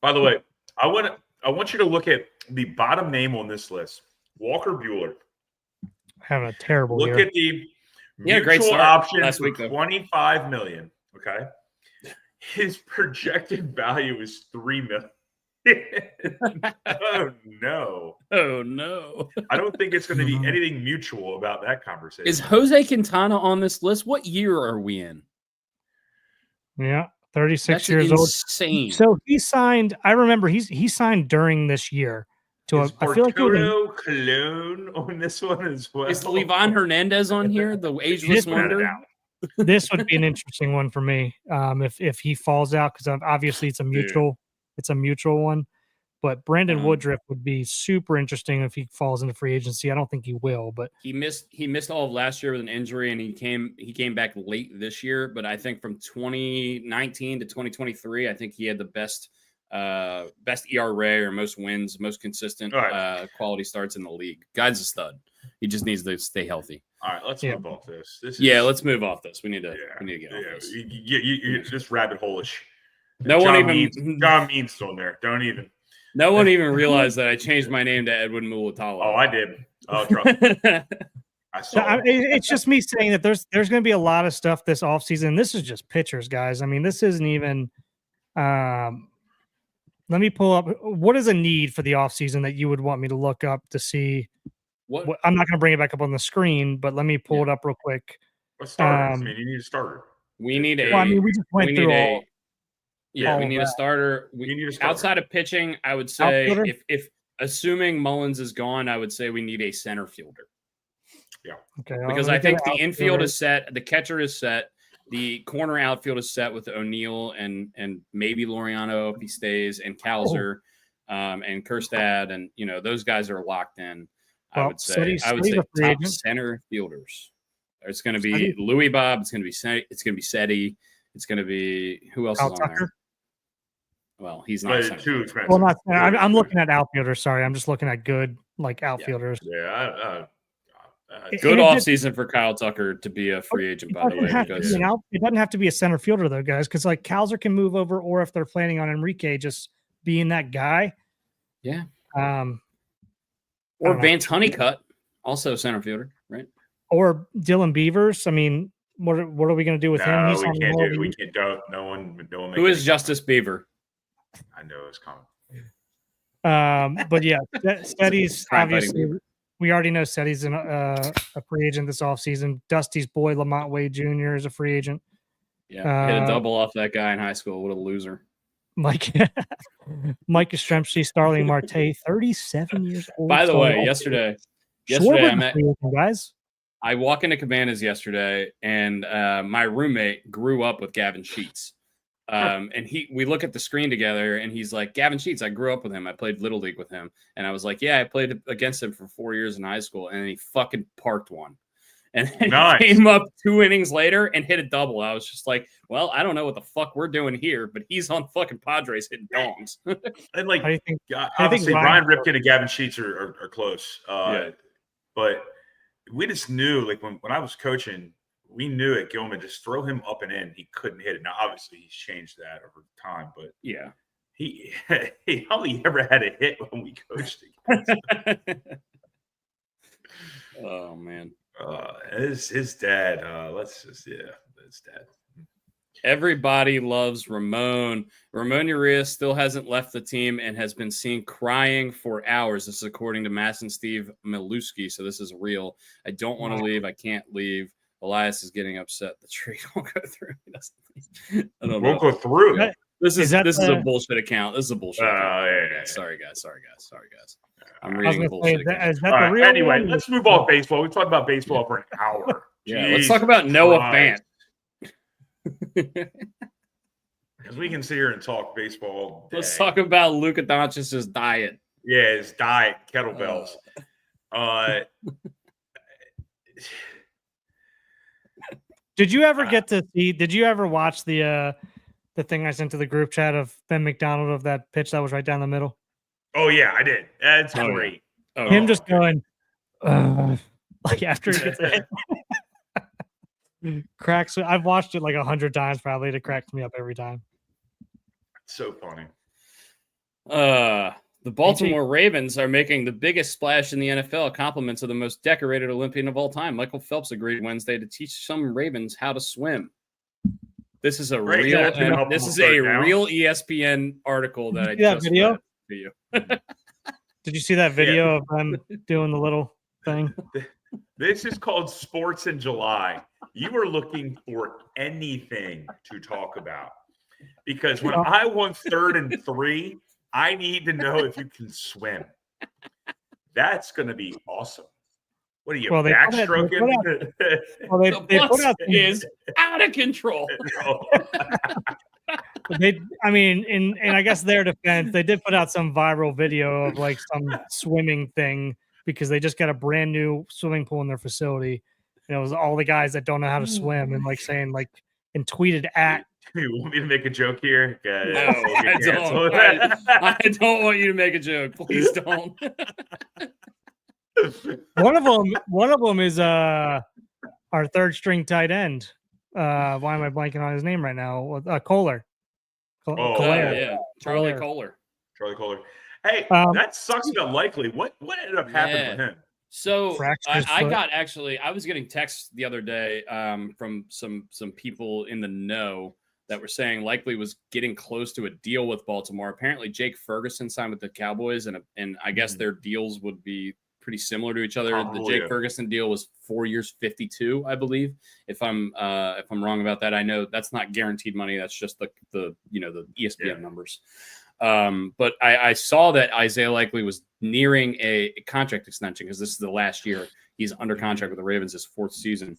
By the way, I want you to look at the bottom name on this list, Walker Buehler. Having a terrible year. Look at the great mutual option last for week, though. $25 million. Okay, his projected value is $3 million. Oh no! Oh no! I don't think it's going to be anything mutual about that conversation. Is Jose Quintana on this list? What year are we in? Yeah, 36 years insane. old. So he signed. I remember he signed during this year. I feel like Cologne on this one as well. Is Livan Hernandez on here? The ageless wonder. This would be an interesting one for me. If he falls out, because obviously it's a mutual. It's a mutual one. But Brandon Woodruff would be super interesting if he falls into free agency. I don't think he will, but he missed all of last year with an injury, and he came back late this year. But I think from 2019 to 2023, I think he had the best ERA or most wins, most consistent quality starts in the league. Guy's a stud. He just needs to stay healthy. All right, let's move off this. Let's move off this. We need to get off this. You're just rabbit hole-ish. John Means on there. Don't even. No one even realized that I changed my name to Edwin Mulatalo. Oh, I did. Oh, trust me. I saw. It's just me saying that there's going to be a lot of stuff this offseason. This is just pitchers, guys. I mean, this isn't even. Let me pull up. What is a need for the offseason that you would want me to look up to see? What I'm not going to bring it back up on the screen, but let me pull it up real quick. A starter. I mean, you need a starter. We need a. Well, I mean, we just went through all. Yeah, we need a starter. Outside of pitching, I would say if assuming Mullins is gone, I would say we need a center fielder. Yeah. Okay. Because I think the infield is set, the catcher is set, the corner outfield is set with O'Neill and maybe Laureano if he stays, and Kalzer and Kerstad, and those guys are locked in. I would say top center fielders. It's going to be Louis Bob. It's going to be Seti. It's going to be who else is on there? Well, he's not too expensive. Well, I'm looking at outfielders. Sorry, I'm just looking at good outfielders. Yeah. Good offseason for Kyle Tucker to be a free agent, by the way. It doesn't have to be a center fielder, though, guys, because Kalzer can move over, or if they're planning on Enrique just being that guy. Yeah. Or Vance Honeycutt, also center fielder, right? Or Dylan Beavers. I mean, what are we going to do with him? We can't do it. We can't. No one. Who is Justice Beaver? I know it's coming. But yeah, Seti's obviously. We already know Seti's a free agent this offseason. Dusty's boy, Lamont Wade Jr. is a free agent. Yeah, hit a double off that guy in high school. What a loser. Mike Yastrzemski, Starling Marte, 37 years old. By the way, yesterday I met guys. I walk into Cabanas yesterday, and my roommate grew up with Gavin Sheets. And we look at the screen together, and he's like, Gavin Sheets, I grew up with him. I played Little League with him. And I was like, yeah, I played against him for 4 years in high school. And then he fucking parked one. And then he came up 2 innings later and hit a double. I was just like, well, I don't know what the fuck we're doing here, but he's on fucking Padres hitting dongs. And obviously Ryan Ripken and Gavin Sheets are close. But we just knew, when I was coaching, we knew at Gilman, just throw him up and in. He couldn't hit it. Now, obviously, he's changed that over time, but yeah, he hardly ever had a hit when we coached against him. Oh man, his dad. His dad. Everybody loves Ramon. Ramon Urias still hasn't left the team and has been seen crying for hours. This is according to Mass and Steve Miluski, so this is real. I don't want to leave. I can't leave. Elias is getting upset. The trade won't go through. I don't know. Won't go through. This is a bullshit account. This is a bullshit account. Yeah. Sorry, guys. I'm reading a bullshit account. Is that the real anyway, one? Let's move off baseball. We talked about baseball for an hour. Yeah, let's talk about Noah Fant. Because we can sit here and talk baseball all day. Let's talk about Luka Doncic's diet. Yeah, his diet, kettlebells. Did you ever get to see? Did you ever watch the thing I sent to the group chat of Ben McDonald of that pitch that was right down the middle? Oh yeah, I did. That's great. Oh, him just going like after he gets it. Cracks. I've watched it like 100 times probably. It cracks me up every time. So funny. The Baltimore Ravens are making the biggest splash in the NFL. Compliments of the most decorated Olympian of all time. Michael Phelps agreed Wednesday to teach some Ravens how to swim. This is a real ESPN article that I just video to you. Did you see that video of them doing the little thing? This is called Sports in July. You are looking for anything to talk about. Because when I won 3rd and 3, I need to know if you can swim. That's going to be awesome. What are you, backstroking? They put out is out of control. In I guess their defense, they did put out some viral video of like some swimming thing because they just got a brand new swimming pool in their facility. And it was all the guys that don't know how to swim and like saying like and tweeted at. You want me to make a joke here? No, I don't. I don't want you to make a joke. Please don't. One of them is our 3rd string tight end. Why am I blanking on his name right now? Kohler. Charlie Kohler. Charlie Kohler. Hey, that sucks about Likely. What ended up happening with him? So I was getting texts the other day from some people in the know that were saying Likely was getting close to a deal with Baltimore. Apparently, Jake Ferguson signed with the Cowboys, and I guess their deals would be pretty similar to each other. The Jake Ferguson deal was 4 years, 52, I believe. If I'm wrong about that, I know that's not guaranteed money. That's just the ESPN numbers. But I saw that Isaiah Likely was nearing a contract extension because this is the last year he's under contract with the Ravens, his 4th season.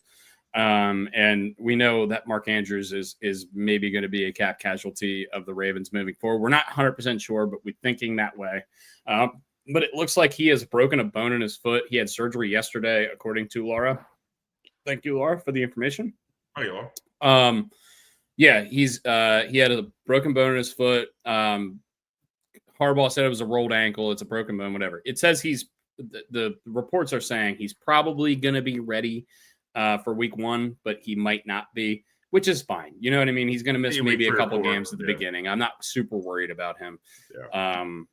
And we know that Mark Andrews is maybe going to be a cap casualty of the Ravens moving forward. We're not 100% sure, but we're thinking that way. But it looks like he has broken a bone in his foot. He had surgery yesterday, according to Laura. Thank you, Laura, for the information. Oh, you are. He had a broken bone in his foot. Harbaugh said it was a rolled ankle. It's a broken bone, whatever. It says the reports are saying he's probably going to be ready for week 1, but he might not be, which is fine. You know what I mean? He's going to miss maybe a couple games at the beginning. I'm not super worried about him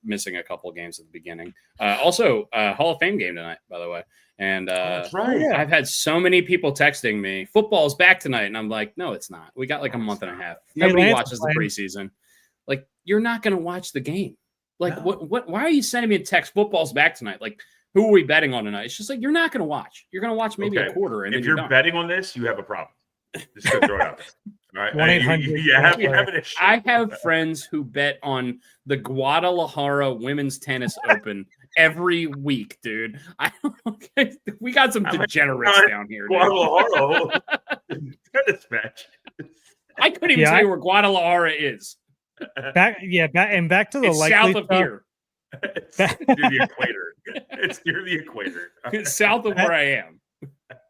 missing a couple games at the beginning. Also, Hall of Fame game tonight, by the way. And that's right. I've had so many people texting me, football's back tonight. And I'm like, no, it's not. We got like a month and a half. Nobody watches the preseason. Like, you're not going to watch the game. Like, why are you sending me a text? Football's back tonight. Like, who are we betting on tonight? It's just like, you're not going to watch. You're going to watch maybe a quarter. And if you're betting on this, you have a problem. Just go throw it out there. All right. 1-800. I have friends who bet on the Guadalajara Women's Tennis Open every week, dude. We got some degenerates down here. Guadalajara tennis match. I couldn't even tell you where Guadalajara is. Back to the it's Likely south of stuff. Here. It's near the equator. It's near the equator. It's south of where I am.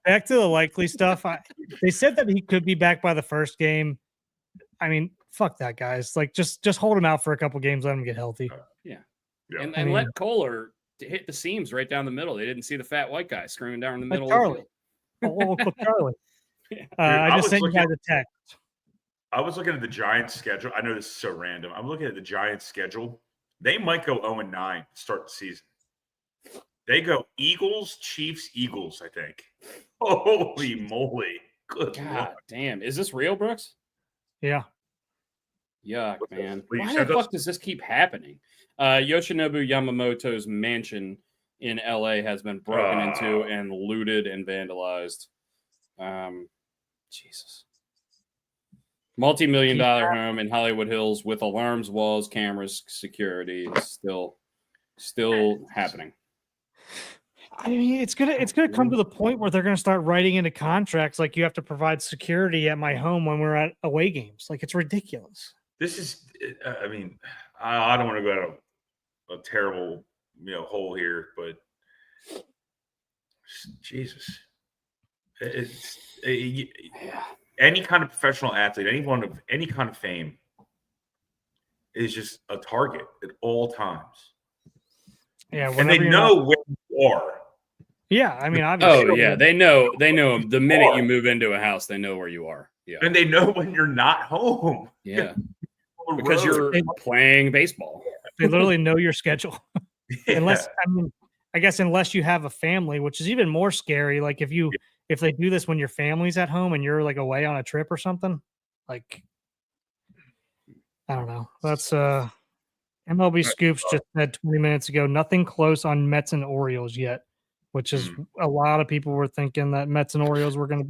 Back to the Likely stuff. They said that he could be back by the first game. I mean, fuck that, guys. Like, just hold him out for a couple games, let him get healthy. And let Kohler hit the seams right down the middle. They didn't see the fat white guy screaming down in the middle. Charlie. Charlie. I just sent you guys a text. I was looking at the Giants' schedule. I know this is so random. I'm looking at the Giants' schedule. They might go 0-9 to start the season. They go Eagles, Chiefs, Eagles, I think. Holy moly. Good God Lord. damn. Is this real, Brooks? Yeah. Yuck, man. Why the fuck does this keep happening? Yoshinobu Yamamoto's mansion in LA has been broken into and looted and vandalized. Jesus. Multi-million-dollar home in Hollywood Hills with alarms, walls, cameras, security is still happening. I mean, it's gonna come to the point where they're gonna start writing into contracts like you have to provide security at my home when we're at away games. Like it's ridiculous. This is, I mean, I don't want to go down a terrible, hole here, but Jesus, it's any kind of professional athlete, anyone of any kind of fame, is just a target at all times. Yeah, and they know where you are. Yeah, I mean, obviously. Oh yeah, they know. The minute you move into a house, they know where you are. Yeah, and they know when you're not home. Yeah, because you're playing baseball. They literally know your schedule. Yeah. Unless you have a family, which is even more scary. Like if they do this when your family's at home and you're like away on a trip or something, like I don't know. That's MLB Scoops just said 20 minutes ago, nothing close on Mets and Orioles yet, which is a lot of people were thinking that Mets and Orioles were going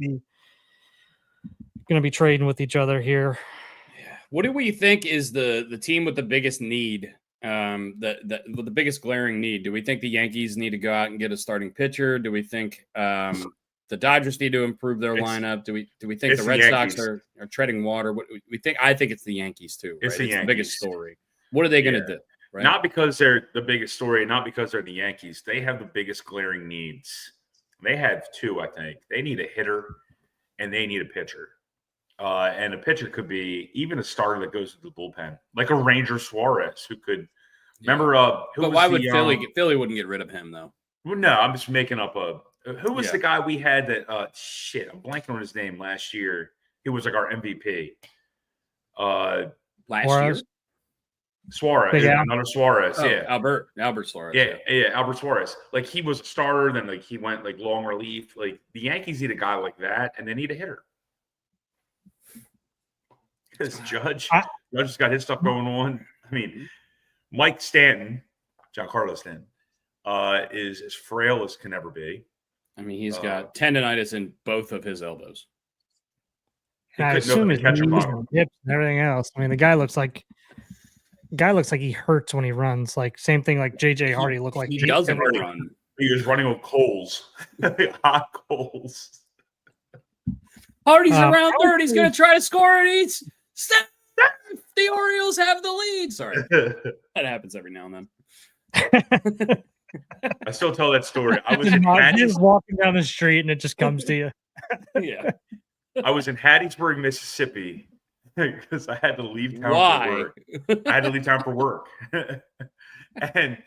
to be trading with each other here. What do we think is the team with the biggest need? The biggest glaring need? Do we think the Yankees need to go out and get a starting pitcher? Do we think the Dodgers need to improve their lineup? Do we think the Red Sox are treading water? What we think? I think it's the Yankees too. Right? It's the biggest story. What are they going to do? Right? Not because they're the biggest story, not because they're the Yankees. They have the biggest glaring needs. They have two, I think. They need a hitter and they need a pitcher. And a pitcher could be even a starter that goes to the bullpen, like a Ranger Suárez, who could remember. But why would Philly wouldn't get rid of him though? Well, no, I'm just making up who was the guy we had that? I'm blanking on his name last year. He was like our MVP. Last year. Suárez, another Suárez, Albert Suárez. Yeah, Albert Suárez. Like he was a starter, then like he went like long relief. Like the Yankees need a guy like that, and they need a hitter. Because Judge has got his stuff going on. I mean, Mike Stanton, Giancarlo Stanton, is as frail as can ever be. I mean, he's got tendonitis in both of his elbows. I assume his knees and hips and everything else. I mean, the guy looks like he hurts when he runs. Like same thing like JJ Hardy looked like he doesn't run. He was running on coals, hot coals. Hardy's around third. He's going to try to score and he's the Orioles have the lead. Sorry, that happens every now and then. I still tell that story. I was just walking down the street and it just comes to you. Yeah. I was in Hattiesburg, Mississippi, because I had to leave town for work. I had to leave town for work. And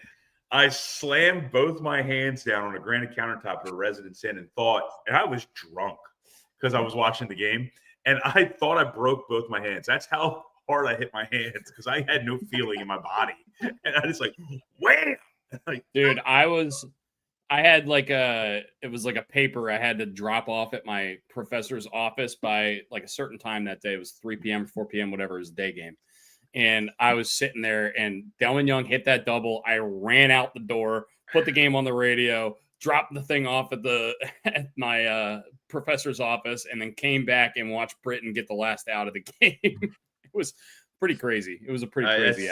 I slammed both my hands down on a granite countertop at a Residence Inn and I was drunk because I was watching the game. And I thought I broke both my hands. That's how hard I hit my hands because I had no feeling in my body. And I just like, wham! Dude, it was like a paper I had to drop off at my professor's office by like a certain time that day. It was 3 p.m., 4 p.m., whatever, it was a day game. And I was sitting there and Delvin Young hit that double. I ran out the door, put the game on the radio, dropped the thing off at my professor's office, and then came back and watched Britain get the last out of the game. It was pretty crazy. It was a pretty crazy.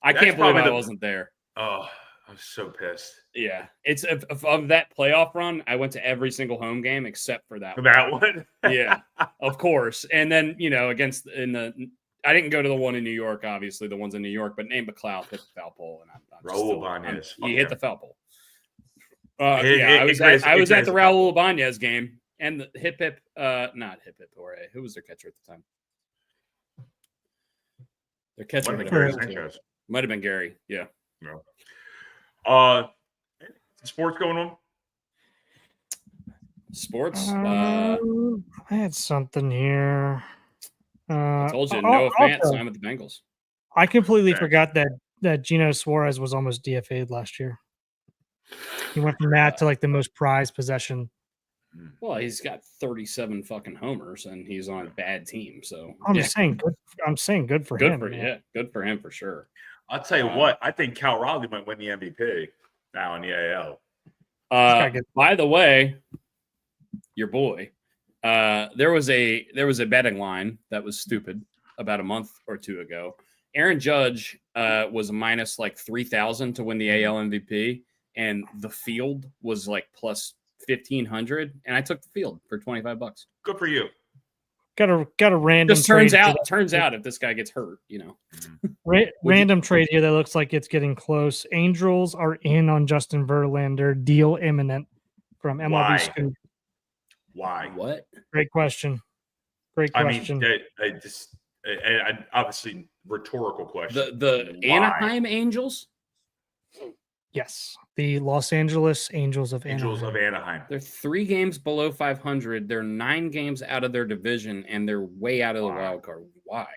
I can't believe I wasn't there. Oh, I was so pissed. Yeah, it's of that playoff run. I went to every single home game except for that one. Yeah, of course. And then I didn't go to the one in New York. Obviously, the ones in New York, but Nate McLeod hit the foul pole, and Raul Ibanez. He hit the foul pole. I was at the Raul Ibanez game and the not hip hip Jorge. Who was their catcher at the time? Their catcher might have been Gary. Yeah. No. Sports going on? Sports? I had something here. I told you, Noah Fant signed with the Bengals. I completely forgot that Geno Suárez was almost DFA'd last year. He went from that to like the most prized possession. Well, he's got 37 fucking homers and he's on a bad team. So I'm saying good for him. Good for him for sure. I'll tell you what, I think Cal Raleigh might win the MVP now in the AL. By the way, your boy, there was a betting line that was stupid about a month or two ago. Aaron Judge was minus like 3,000 to win the AL MVP, and the field was like plus 1,500, and I took the field for $25. Good for you. Got a random. Just trade turns out if this guy gets hurt, random trade here that looks like it's getting close. Angels are in on Justin Verlander. Deal imminent from MLB Why? Scoop. Why? What? Great question. I mean, obviously rhetorical question. The Anaheim Angels? Yes, the Los Angeles Angels of Anaheim. They're 3 games below 500. They're 9 games out of their division, and they're way out of the wild card. Why?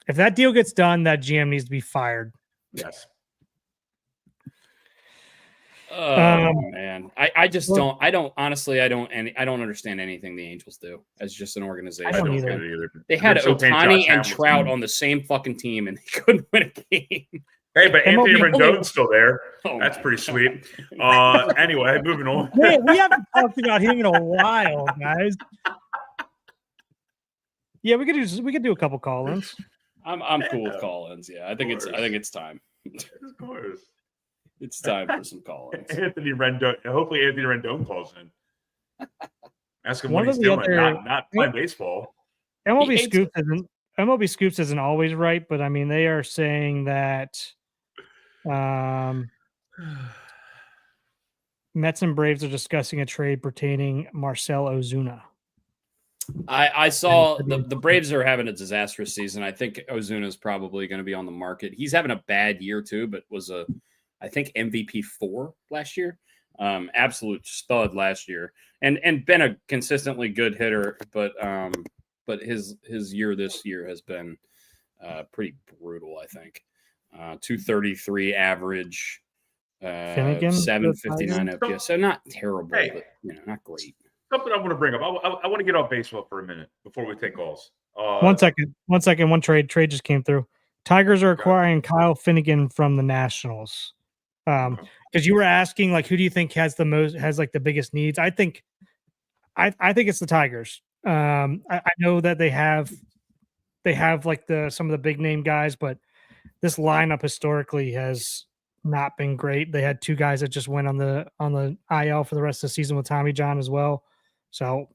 If that deal gets done, that GM needs to be fired. Yes. Oh man, I just don't. I don't understand anything the Angels do as just an organization. I don't either. They had Ohtani and Trout on the same fucking team, and they couldn't win a game. Hey, but Anthony Rendon's still there. That's pretty sweet. Anyway, moving on. Man, we haven't talked about him in a while, guys. Yeah, we could do a couple call-ins. I'm cool with call-ins. Yeah, I think it's time. Of course. It's time for some call-ins. Anthony Rendon. Hopefully, Anthony Rendon calls in. Ask him what he's doing. Not playing baseball. MLB Scoops isn't always right, but I mean they are saying that Mets and Braves are discussing a trade pertaining Marcell Ozuna. I saw the Braves are having a disastrous season. I think Ozuna is probably going to be on the market. He's having a bad year too, but was I think MVP 4 last year. Absolute stud last year, and been a consistently good hitter, but his year this year has been pretty brutal. I think 233 average, 759 OPS. So not terrible, but not great. Something I want to bring up. I want to get off baseball for a minute before we take calls. 1 second. One trade just came through. Tigers are acquiring Kyle Finnegan from the Nationals. Because you were asking like who do you think has the biggest needs? I think it's the Tigers. I know that they have like some of the big name guys, but this lineup historically has not been great. They had 2 guys that just went on the IL for the rest of the season with Tommy John as well. So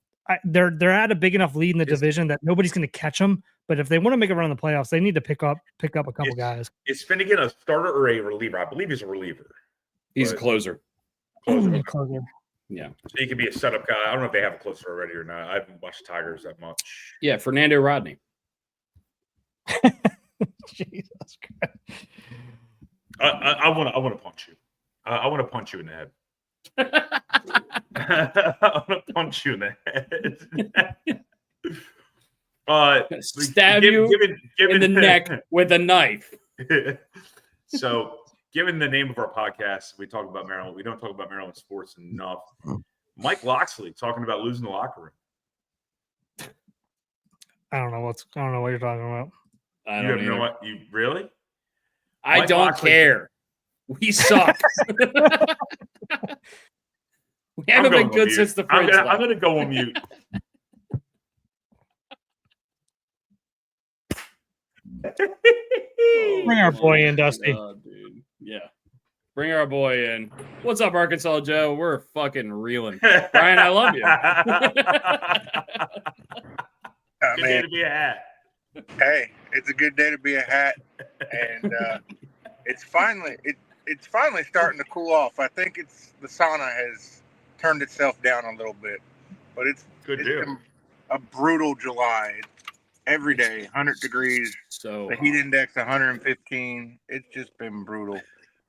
they're at a big enough lead in the division that nobody's going to catch them. But if they want to make a run in the playoffs, they need to pick up a couple guys. Is Finnegan a starter or a reliever? I believe he's a reliever. He's a closer. Closer. Yeah. So he could be a setup guy. I don't know if they have a closer already or not. I haven't watched the Tigers that much. Yeah, Fernando Rodney. Jesus Christ. I want to punch you. I want to punch you in the head. I want to punch you in the head. Stab you in the neck with a knife. So, given the name of our podcast, we talk about Maryland. We don't talk about Maryland sports enough. Mike Loxley talking about losing the locker room. I don't know what you're talking about. I don't know what you really. I Mike don't Loxley, care. We suck. We haven't been good since the fridge. I'm going to go on mute. Bring our boy in, Dusty. Dude. Yeah. Bring our boy in. What's up, Arkansas Joe? We're fucking reeling. Brian, I love you. Good day to be a hat. Hey, it's a good day to be a hat. And it's finally starting to cool off. I think the sauna has turned itself down a little bit. But it's been a brutal July. Every day, 100 degrees. So the heat index 115. It's just been brutal.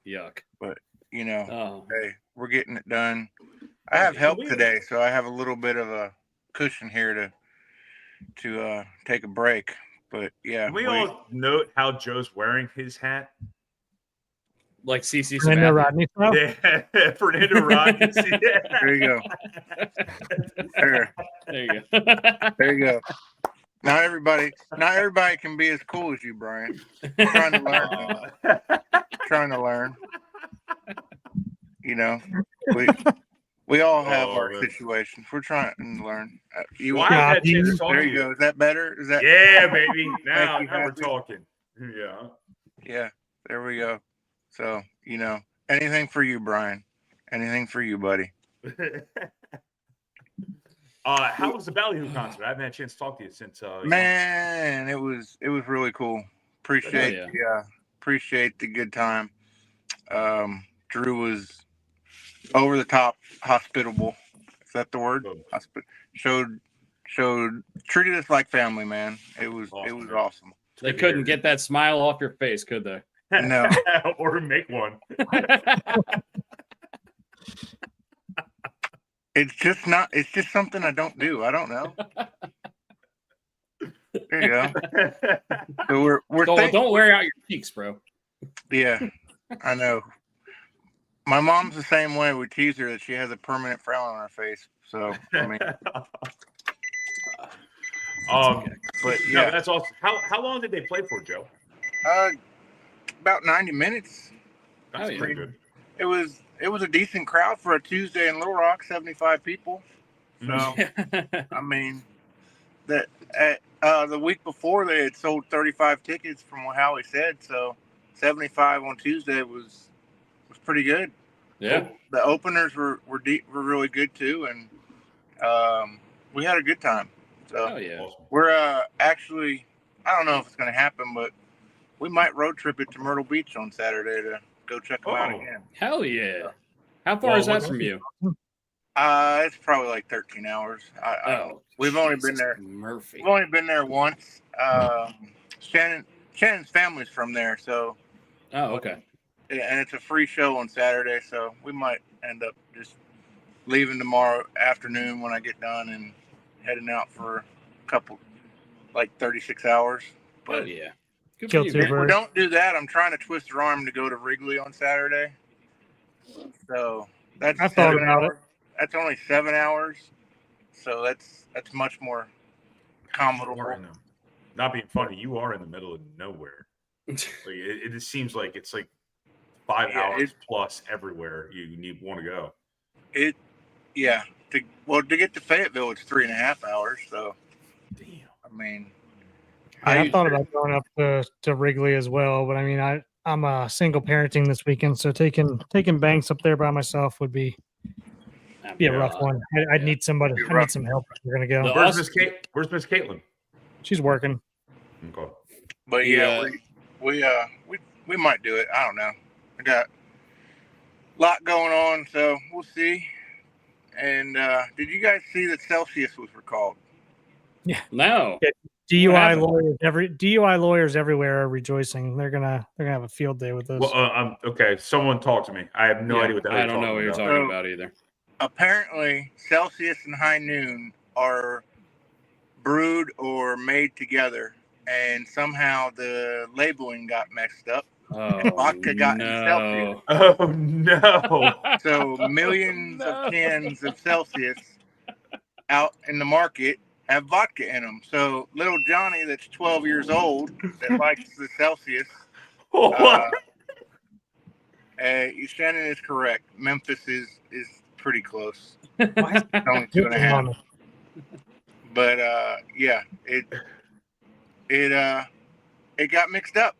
Yuck. But hey, we're getting it done. I have help today, so I have a little bit of a cushion here to take a break. But yeah, can we all note how Joe's wearing his hat? Like CC Fernando Rodney. Yeah, Fernando Rodney. There you go. There you go. There you go. Not everybody can be as cool as you, Brian. I'm trying to learn. You know, we all have our situations. We're trying to learn. There you go. Is that better? Is that? Yeah, baby. Now we're talking. Yeah. Yeah. There we go. So Anything for you, Brian. Anything for you, buddy. How was the Ballyhoo concert? I haven't had a chance to talk to you since. Man, it was really cool. Appreciate appreciate the good time. Drew was over the top hospitable. Is that the word? Showed treated us like family, man. It was awesome. They couldn't get that smile off your face, could they? No. Or make one. It's just something I don't do. I don't know. There you go. So we're don't wear out your cheeks, bro. Yeah, I know. My mom's the same way. We tease her that she has a permanent frown on her face. So I mean, but yeah, no, that's awesome. How long did they play for, Joe? About 90 minutes. That's pretty good. It was a decent crowd for a Tuesday in Little Rock, 75 people. So I mean, that the week before they had sold 35 tickets from what Howie said. So 75 on Tuesday was pretty good. Yeah, the openers were really good too, and we had a good time. So we're actually, I don't know if it's going to happen, but we might road trip it to Myrtle Beach on Saturday to go check them out again. Hell yeah! How far is that from you? It's probably like 13 hours. We've only been there. Murphy. We've only been there once. Shannon's family's from there, so. Oh, okay. And it's a free show on Saturday, so we might end up just leaving tomorrow afternoon when I get done and heading out for a couple, like 36 hours. But yeah. If we don't do that, I'm trying to twist her arm to go to Wrigley on Saturday. So that's 7 hours. That's only 7 hours. So that's much more commutable. Not being funny, you are in the middle of nowhere. It just seems like it's like 5 hours plus everywhere you want to go. To get to Fayetteville, it's 3.5 hours. So, damn. I mean, I thought about going up to Wrigley as well, but I mean, I'm single parenting this weekend, so taking Banks up there by myself would be a rough one. I'd need somebody. I need some help if we're gonna go. Where's Miss Caitlin? She's working. Okay. But we might do it. I don't know. We got a lot going on, so we'll see. And did you guys see that Celsius was recalled? Yeah. No. Yeah. DUI lawyers everywhere are rejoicing. They're gonna have a field day with this. Well, okay. Someone talk to me. I have no idea what that is. I don't know what you're talking about either. Apparently, Celsius and High Noon are brewed or made together, and somehow the labeling got messed up. And vodka got in Celsius. Oh no! So millions of cans of Celsius out in the market have vodka in them. So little Johnny, that's 12 years old, that likes the Celsius. Shannon is correct. Memphis is pretty close. But it got mixed up.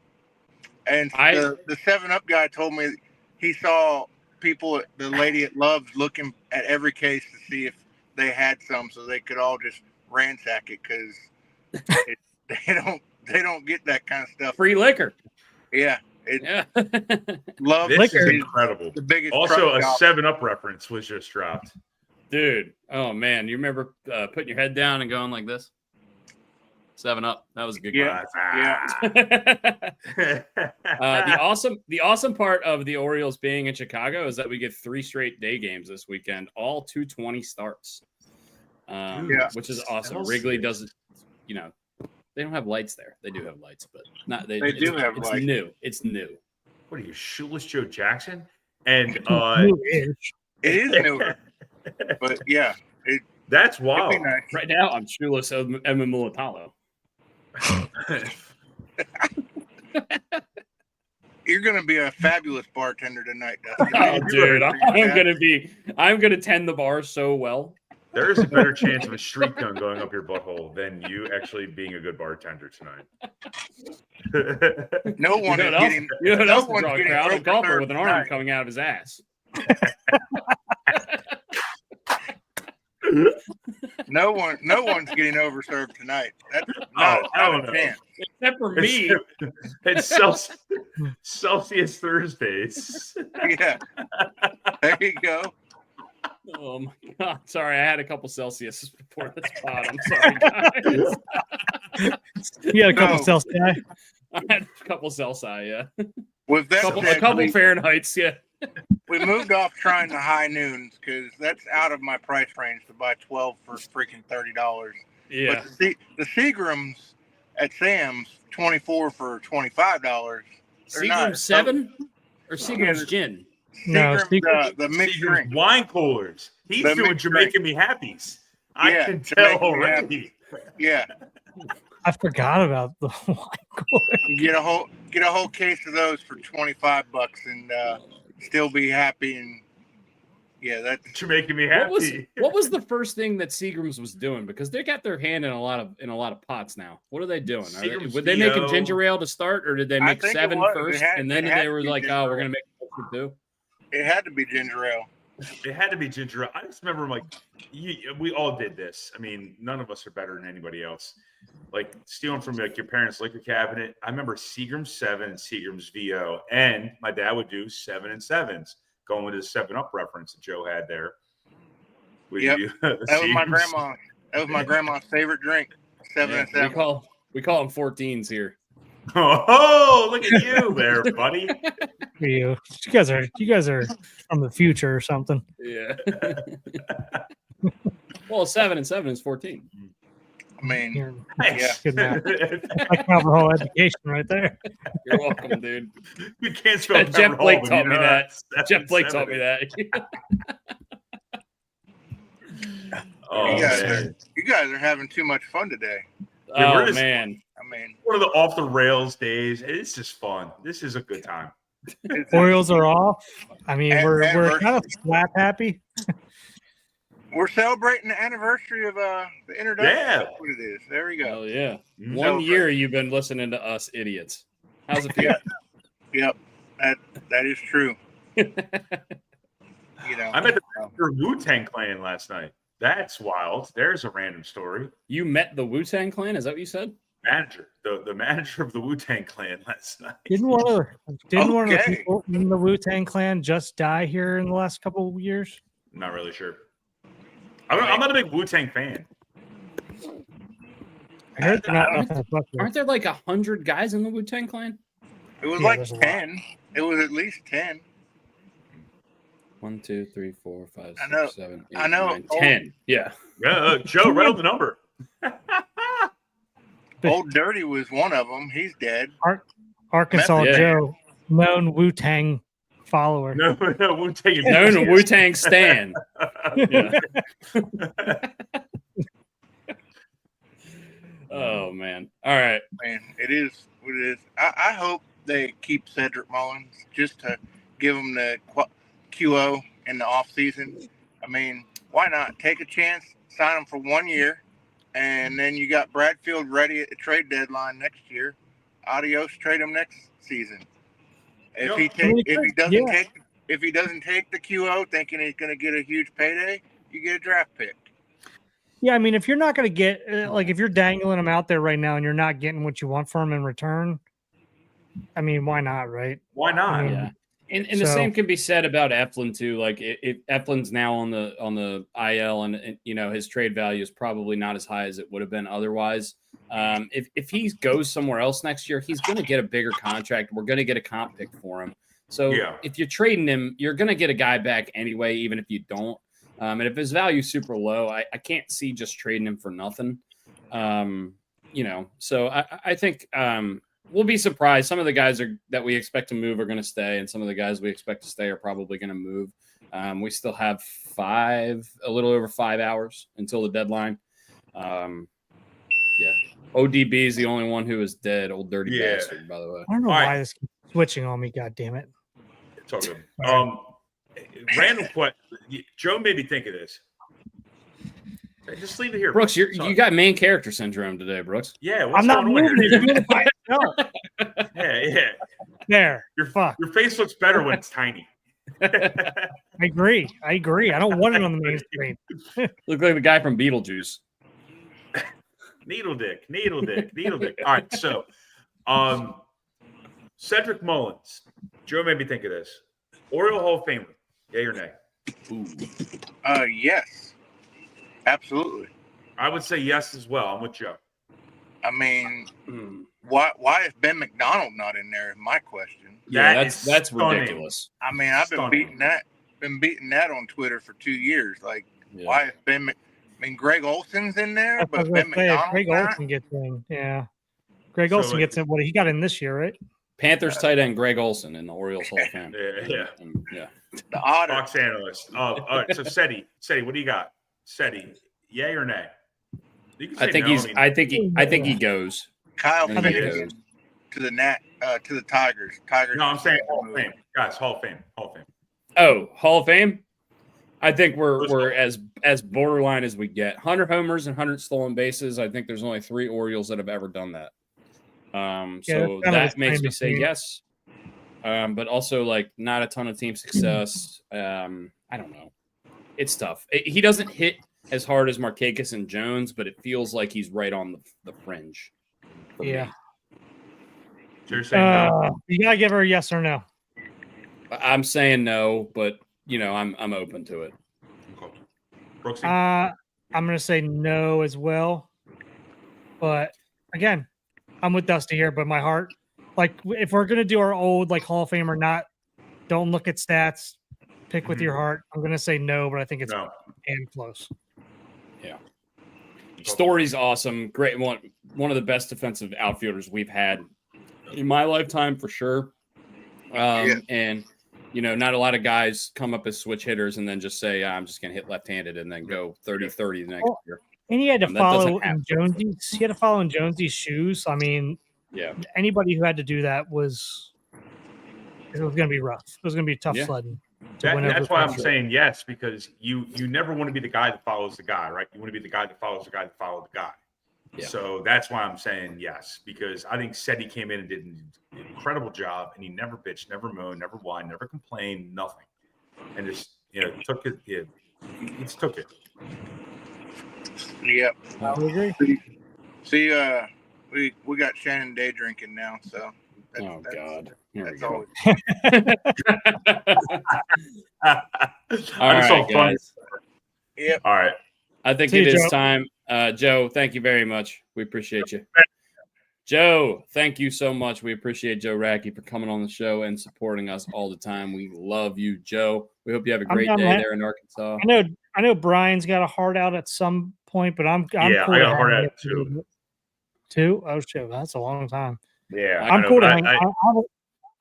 And the 7-Up guy told me he saw people, the lady at Love's, looking at every case to see if they had some, so they could all just ransack it because they don't get that kind of stuff. Free liquor. Yeah. Love this is incredible. The biggest. Also, a 7-Up reference was just dropped. Dude, oh man, you remember putting your head down and going like this? 7-Up. That was a good game. The awesome part of the Orioles being in Chicago is that we get 3 straight day games this weekend, all 2:20 starts. Which is awesome. Wrigley doesn't, they don't have lights there. They do have lights, but not they do have lights. It's new. It's new. What are you, shoeless Joe Jackson? And it is newer. But yeah, that's wild. Nice. Right now, I'm shoeless Emma Militalo. You're going to be a fabulous bartender tonight, Dustin. Oh, dude, I'm going to tend the bar so well. There is a better chance of a street gun going up your butthole than you actually being a good bartender tonight. No one is getting. You know what no else to one's draw a getting crowd? A golfer overserved with an arm tonight. coming out of his ass. No one's getting overserved tonight. That's not a chance. Except for me. It's Celsius Thursdays. Yeah. There you go. Oh my God! Sorry, I had a couple Celsius before this pod. I'm sorry, guys. You had a couple No. Celsius. I had a couple Celsius, yeah. With that A said, couple Fahrenheits, yeah. we moved off trying the high noons because that's out of my price range to buy 12 for freaking $30. Yeah. But the Seagrams at Sam's 24 for $25. Seagram's 7 or Seagram's gin? No, Seagram's, the mixed drink. Wine coolers. He's The doing mixed Jamaican Me Happies. I Yeah, can Jamaican tell Me already. Yeah, I forgot about the wine cooler. get a whole case of those for $25 and still be happy. And yeah, that's Jamaican Me Happy. What was the first thing that Seagram's was doing? Because they got their hand in a lot of pots now. What are they doing? Were they making ginger ale to start, or did they make think it 7 was. first, and then It had they to were be like, ginger "Oh, we're ale. gonna make it too." it had to be ginger ale. It had to be ginger ale. I just remember, like, we all did this. I mean, none of us are better than anybody else. Like, stealing from, like, your parents' liquor cabinet. I remember Seagram's 7 and Seagram's VO. And my dad would do 7 and 7s, going with his 7-Up reference that Joe had there. Yep. That was my grandma. That was my grandma's favorite drink. 7 and 7. We call them 14s here. Oh, look at you there, buddy. You guys are from the future or something. Yeah. Well, 7 and 7 is 14. I mean, You're Nice. good math. Like alcohol education right there. You're welcome, dude. You can't spell Jeff Blake Pepperhole, taught me that. 7, Jeff Blake 7. taught me that. Oh, you man. guys are having too much fun today. Oh just- man. I mean, One of the off the rails days. It's just fun. This is a good time. it's Orioles are off. I mean, we're Anniversary. kind of slap happy. we're celebrating the anniversary of the introduction. Yeah. That's what it is. There we go. Oh yeah. Mm. 1 year you've been listening to us idiots. How's it feel? Yep. That is true. You know. I met the Wu-Tang Clan last night. That's wild. There's a random story. You met the Wu-Tang Clan? Is that what you said? Manager, the manager of the Wu-Tang Clan last night. Didn't one of the Okay. people in the Wu-Tang Clan just die here in the last couple of years? I'm not really sure. I'm not a big Wu-Tang fan. I heard they're not nothing to fuck with. Aren't there like 100 guys in the Wu-Tang Clan? It was Yeah, like there's a lot. 10. It was at least 10. 1, 2, 3, 4, 5, I know. 6, 7, 8, I know. 9, 10. Yeah. Joe, write on the number. Old Dirty was one of them. He's dead. Arkansas Yeah. Joe, known Wu-Tang follower. No, Wu-Tang. Known Wu-Tang Stan. Yeah. Oh man. All right. Man, it is what it is. I hope they keep Cedric Mullins just to give him the QO in the off season. I mean, why not take a chance, sign him for 1 year, and then you got Bradfield ready at the trade deadline next year. Adios, trade him next season. If he doesn't take the QO, thinking he's going to get a huge payday, you get a draft pick. Yeah, I mean, if you're not going to get if you're dangling him out there right now and you're not getting what you want from him in return, I mean, why not, right? Why not? I mean, Yeah. And the same can be said about Eflin too. Like if Eflin's now on the IL and you know his trade value is probably not as high as it would have been otherwise. If he goes somewhere else next year, he's going to get a bigger contract. We're going to get a comp pick for him. So if you're trading him, you're going to get a guy back anyway, even if you don't. And if his value is super low, I can't see just trading him for nothing. You know, so I think we'll be surprised. Some of the guys that we expect to move are going to stay, and some of the guys we expect to stay are probably going to move. We still have a little over 5 hours until the deadline. Yeah. ODB is the only one who is dead. Old dirty bastard, by the way. I don't know why this keeps switching on me. God damn it! It's all good. Random question. Joe made me think of this. Just leave it here, Brooks. You got main character syndrome today, Brooks. Yeah, what's I'm not going on moving. here? No. Yeah. There. Your Fuck. Your face looks better when it's tiny. I agree. I don't want it on the main screen. Look like the guy from Beetlejuice. Needle dick. All right, so Cedric Mullins. Joe made me think of this. Oriole Hall of Famer. Yay or nay? Ooh. Yes. Absolutely. I would say yes as well. I'm with Joe. I mean, why is Ben McDonald not in there? Is my question. Yeah, that's stunning. ridiculous. I mean, I've been Stunning. beating that on Twitter for 2 years. Like, Yeah. why is Ben? I mean, Greg Olson's in there, That's what I but was Ben gonna say, McDonald's Greg not? Olson gets in. Yeah. Greg So Olson gets in. What he got in this year, right? Panthers tight end Greg Olson in the Orioles Hall of Fame. Yeah. Yeah. The Otter. Fox analyst. All right, so Seti, what do you got? Seti, yay or nay? You can say I think no, he's. mean, I think he goes. Kyle I think he Finnegan goes. to the Tigers. No, I'm saying Hall of Fame. Guys, Hall of Fame. Oh, Hall of Fame. I think First we're of as borderline as we get. 100 homers and 100 stolen bases. I think there's only 3 Orioles that have ever done that. So that's kind of that makes me extreme to say me. yes. But also like not a ton of team success. I don't know. It's tough. He doesn't hit as hard as Markakis and Jones, but it feels like he's right on the fringe. for me. Yeah. So you're saying no? You gotta give her a yes or no. I'm saying no, but I'm open to it. Okay. Brooksy? I'm gonna say no as well. But again, I'm with Dusty here, but my heart, like if we're gonna do our old like Hall of Fame or not, don't look at stats, pick with your heart. I'm gonna say no, but I think it's No. damn close. Story's awesome. Great one of the best defensive outfielders we've had in my lifetime for sure. And not a lot of guys come up as switch hitters and then just say, I'm just going to hit left-handed and then go 30-30 the next year. And he had to That follow doesn't in happen. Jonesy's. He had to follow in Jonesy's shoes. I mean, Yeah. anybody who had to do that was going to be rough. It was going to be tough Yeah. sledding. That's why I'm saying yes, because you never want to be the guy that follows the guy, right? You want to be the guy that follows the guy that followed the guy. Yeah. So that's why I'm saying yes, because I think Seti came in and did an incredible job, and he never bitched, never moaned, never whined, never complained, nothing, and just took it. Yeah, he just took it. Yep. I would agree. See, we got Shannon day drinking now, so. Oh, God. Here we That's go. always. All right, guys. Yep. All right. I think See it you, is Joe. time. Joe, thank you very much. We appreciate you. Joe, thank you so much. We appreciate Joe Racky for coming on the show and supporting us all the time. We love you, Joe. We hope you have a great day there in Arkansas. I know Brian's got a heart out at some point, but I'm cool. I got a heart hang out too. Two? Oh shit, that's a long time. Yeah, I'm cool to hang.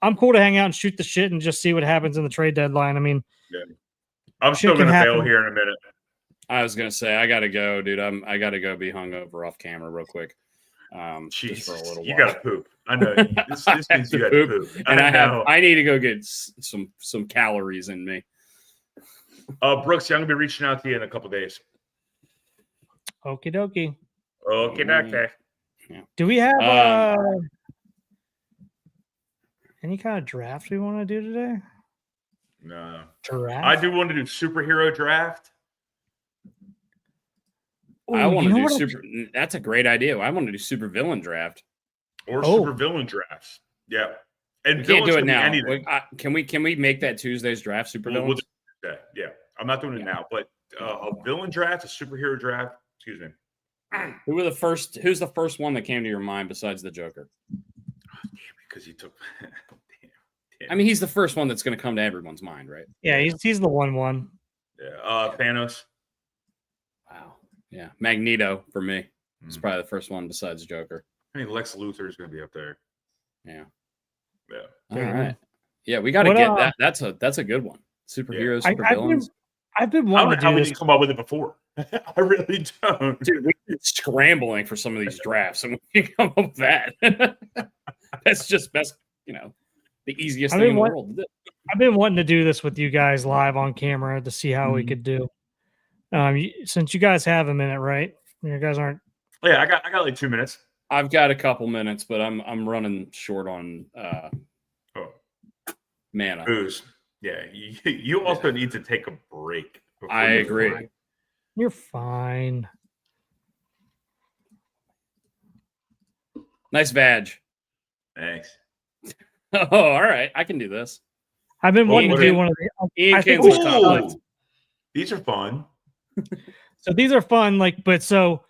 I'm cool to hang out and shoot the shit and just see what happens in the trade deadline. I mean, I'm still shit can gonna bail happen. here in a minute. I was gonna say I gotta go, dude. I gotta go be hungover off camera real quick. Just for a little You while. gotta poop. I know. This means you To gotta poop. poop. And know. I need to go get some calories in me. Brooksy, I'm gonna be reaching out to you in a couple days. okie dokie. Okay. Do we have any kind of draft we want to do today? No. Draft? I do want to do superhero draft. I Ooh, want you to know do what super. That's a great idea. I want to do super villain draft. Or Oh. super villain drafts. Yeah. And We can't do villains it can be now. anything. Can we make that Tuesday's draft super We'll villains? do that. Yeah. I'm not doing it now, but a villain draft, a superhero draft. Excuse me. Who's the first one that came to your mind besides the Joker? Because he took. I mean, he's the first one that's going to come to everyone's mind, right? Yeah, he's the one. Yeah. Thanos. Wow. Yeah. Magneto for me. It's Hmm. probably the first one besides Joker. I mean, Lex Luthor is going to be up there. Yeah. Yeah. All Yeah. right. Yeah, we got to What, get that. That's a good one. Superheroes, super villains. I've been I don't wanting know to how do we this. didn't come up with it before. I really don't. Dude, we've been scrambling for some of these drafts, and we can come up with that. That's the easiest I thing mean, in the what- world. to do. I've been wanting to do this with you guys live on camera to see how we could do. Since you guys have a minute, right? You guys aren't. Yeah, I got like 2 minutes. I've got a couple minutes, but I'm running short on mana. Booze. Yeah, you also need to take a break. I agree. Fine. You're fine. Nice badge. Thanks. Oh, all right. I can do this. I've been wanting to do one of the. I think we should top left. These are fun. So these are fun, so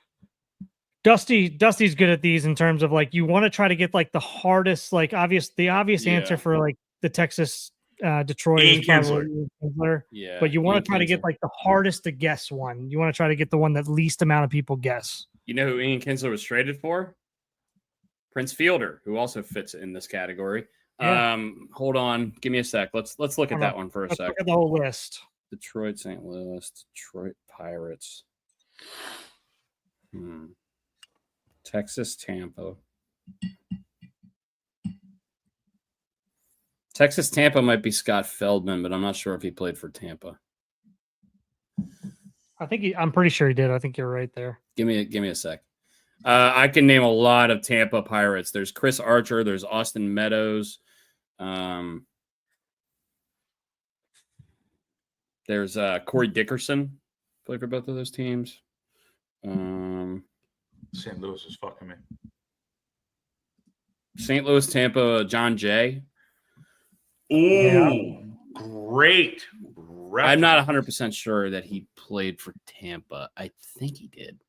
Dusty's good at these in terms of like you want to try to get like the hardest, like the obvious answer for like the Texas Detroit is probably Ian Kinsler. Yeah. But you want to try to get like the hardest to guess one. You want to try to get the one that least amount of people guess. You know who Ian Kinsler was traded for? Prince Fielder, who also fits in this category. Yeah. Hold on, give me a sec. Let's look at that one for a sec. Look at the whole list. Detroit, St. Louis, Detroit Pirates. Texas, Tampa. Texas, Tampa might be Scott Feldman, but I'm not sure if he played for Tampa. I'm pretty sure he did. I think you're right there. Give me a sec. I can name a lot of Tampa Pirates. There's Chris Archer. There's Austin Meadows. There's Corey Dickerson. Played for both of those teams. St. Louis is fucking me. St. Louis, Tampa, John Jay. Ooh, great. I'm not 100% sure that he played for Tampa. I think he did.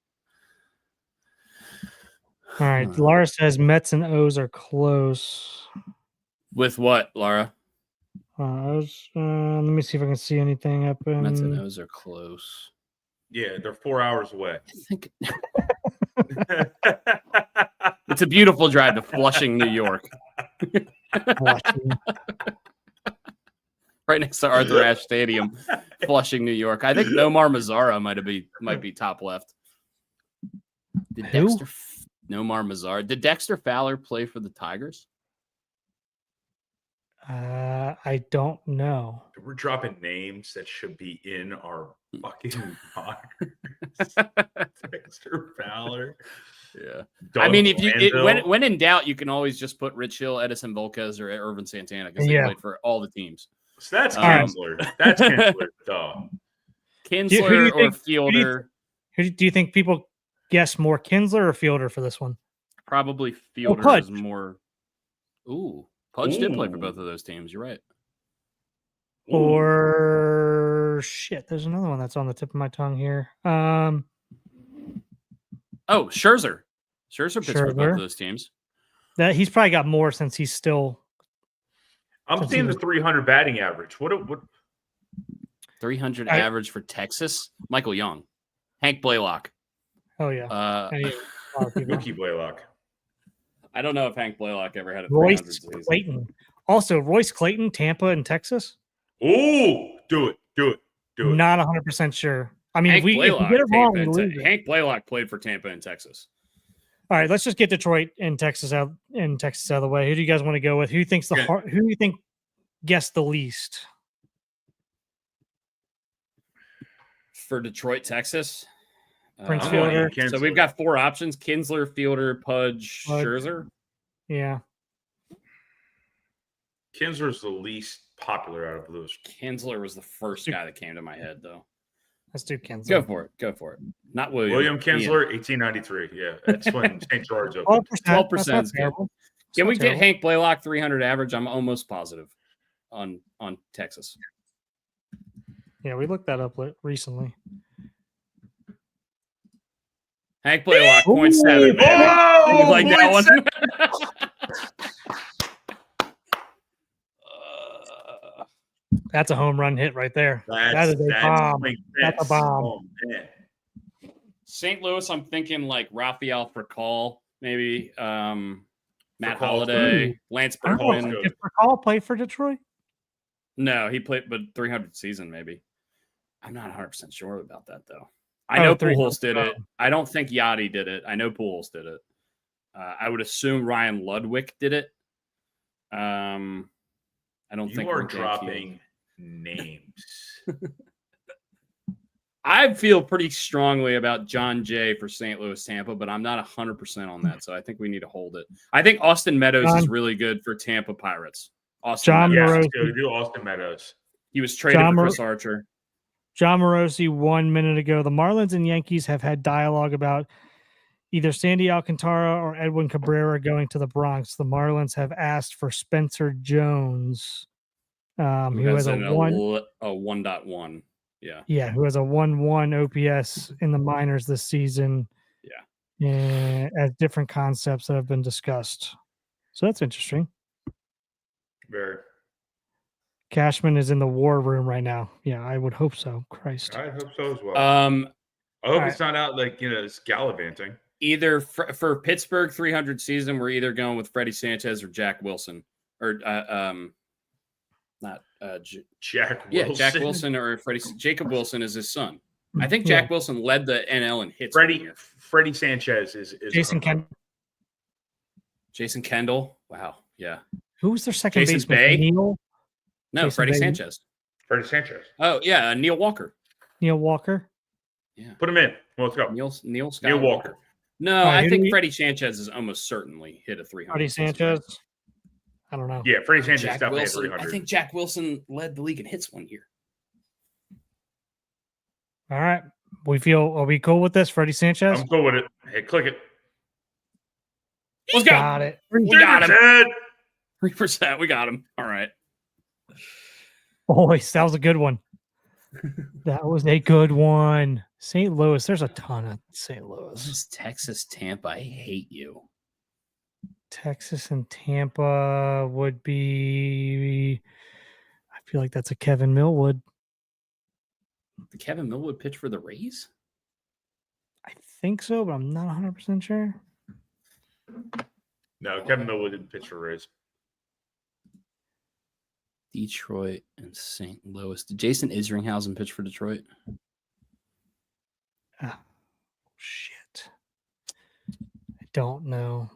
All right. Laura says Mets and O's are close. With what, Laura? Let me see if I can see anything up in. Mets and O's are close. Yeah, they're 4 hours away. I think it's a beautiful drive to Flushing, New York. Right next to Arthur Ashe Stadium, Flushing, New York. I think Nomar Mazara might be top left. Nomar Mazara. Did Dexter Fowler play for the Tigers? I don't know. We're dropping names that should be in our fucking mockers. Dexter Fowler. Yeah. Doug I mean, if Glanville. when in doubt, you can always just put Rich Hill, Edison Volquez, or Irvin Santana because they played for all the teams. So that's Kinsler. That's Kinsler. Duh. Kinsler or Fielder. Who do you think people guess more, Kinsler or Fielder for this one? Probably Fielder is more. Ooh. Pudge did play for both of those teams. You're right. Or shit, there's another one that's on the tip of my tongue here. Scherzer. Scherzer pitched for both of those teams. That he's probably got more since he's still. I'm seeing the 300 batting average. What 300 average for Texas? Michael Young, Hank Blaylock. Oh yeah. Mookie Blaylock. I don't know if Hank Blaylock ever had a Royce 300 season. Clayton. Also, Royce Clayton, Tampa and Texas. Ooh, do it. Not 100% sure. I mean, Hank if we get it wrong, we lose it. Hank Blaylock played for Tampa and Texas. All right, let's just get Detroit and Texas out of the way. Who do you guys want to go with? Who thinks who do you think guessed the least? For Detroit, Texas? Prince Fielder. So we've got 4 options: Kinsler, Fielder, Pudge, Scherzer. Yeah. Kinsler's the least popular out of those. Kinsler was the first guy that came to my head, though. Let's do Kinsler. Go for it. Not William. William Kinsler, 1893. Yeah, that's when St. George opened. 12% is good. Can we get Hank Blaylock 300 average? I'm almost positive on Texas. Yeah, we looked that up recently. Hank Blaylock, 0.7. Oh, you like that one? That's a home run hit right there. That is a bomb. That's a bomb. Oh, St. Louis, I'm thinking like Rafael Furcal, maybe Matt Holliday, Lance Berkman. Did Furcal play for Detroit? No, he played, but 300 season maybe. I'm not 100% sure about that though. I know Pujols did it. I don't think Yachty did it. I know Pujols did it. I would assume Ryan Ludwig did it. I don't think you are dropping names. I feel pretty strongly about John Jay for St. Louis, Tampa, but I'm not 100% on that. So I think we need to hold it. I think Austin Meadows is really good for Tampa Pirates. John Yes, Morosi. do Austin Meadows. He was traded for Chris Archer. John Morosi 1 minute ago. The Marlins and Yankees have had dialogue about either Sandy Alcantara or Edwin Cabrera going to the Bronx. The Marlins have asked for Spencer Jones, who has a 1.1. Yeah, who has a 1.1 OPS in the minors this season. Yeah, as different concepts that have been discussed. So that's interesting. Very. Cashman is in the war room right now. Yeah, I would hope so. Christ. I hope so as well. I hope it's not out like, it's gallivanting. Either for Pittsburgh 300 season, we're either going with Freddie Sanchez or Jack Wilson. Or Jack Wilson. Yeah, Jack Wilson or Freddie. Jacob Wilson is his son. I think Jack Wilson led the NL in hits. Freddie Sanchez is Jason Kendall. Jason Kendall. Wow. Yeah. Who was their second Jason baseman? Bay? Neil? No, Jason Freddie Bay. Sanchez. Freddie Sanchez. Oh, yeah. Neil Walker. Neil Walker. Yeah. Put him in. Well, let's go. Neil Scott Neil Walker. No, I think Freddie Sanchez is almost certainly hit a 300. Freddie Sanchez. I don't know. Yeah, Freddie Sanchez Jack definitely Wilson. hit 300. I think Jack Wilson led the league in hits one year. All right. Are we cool with this? Freddie Sanchez? I'm cool with it. Hey, click it. Let's go. Got it. We got him. 3%. 3%. We got him. All right. Boys, that was a good one. That was a good one. St. Louis. There's a ton of St. Louis. This is Texas, Tampa. I hate you. Texas and Tampa would be. I feel like that's a Kevin Millwood. Did Kevin Millwood pitch for the Rays? I think so, but I'm not 100% sure. No, Kevin Millwood didn't pitch for Rays. Detroit and St. Louis. Did Jason Isringhausen pitch for Detroit? Oh, shit. I don't know.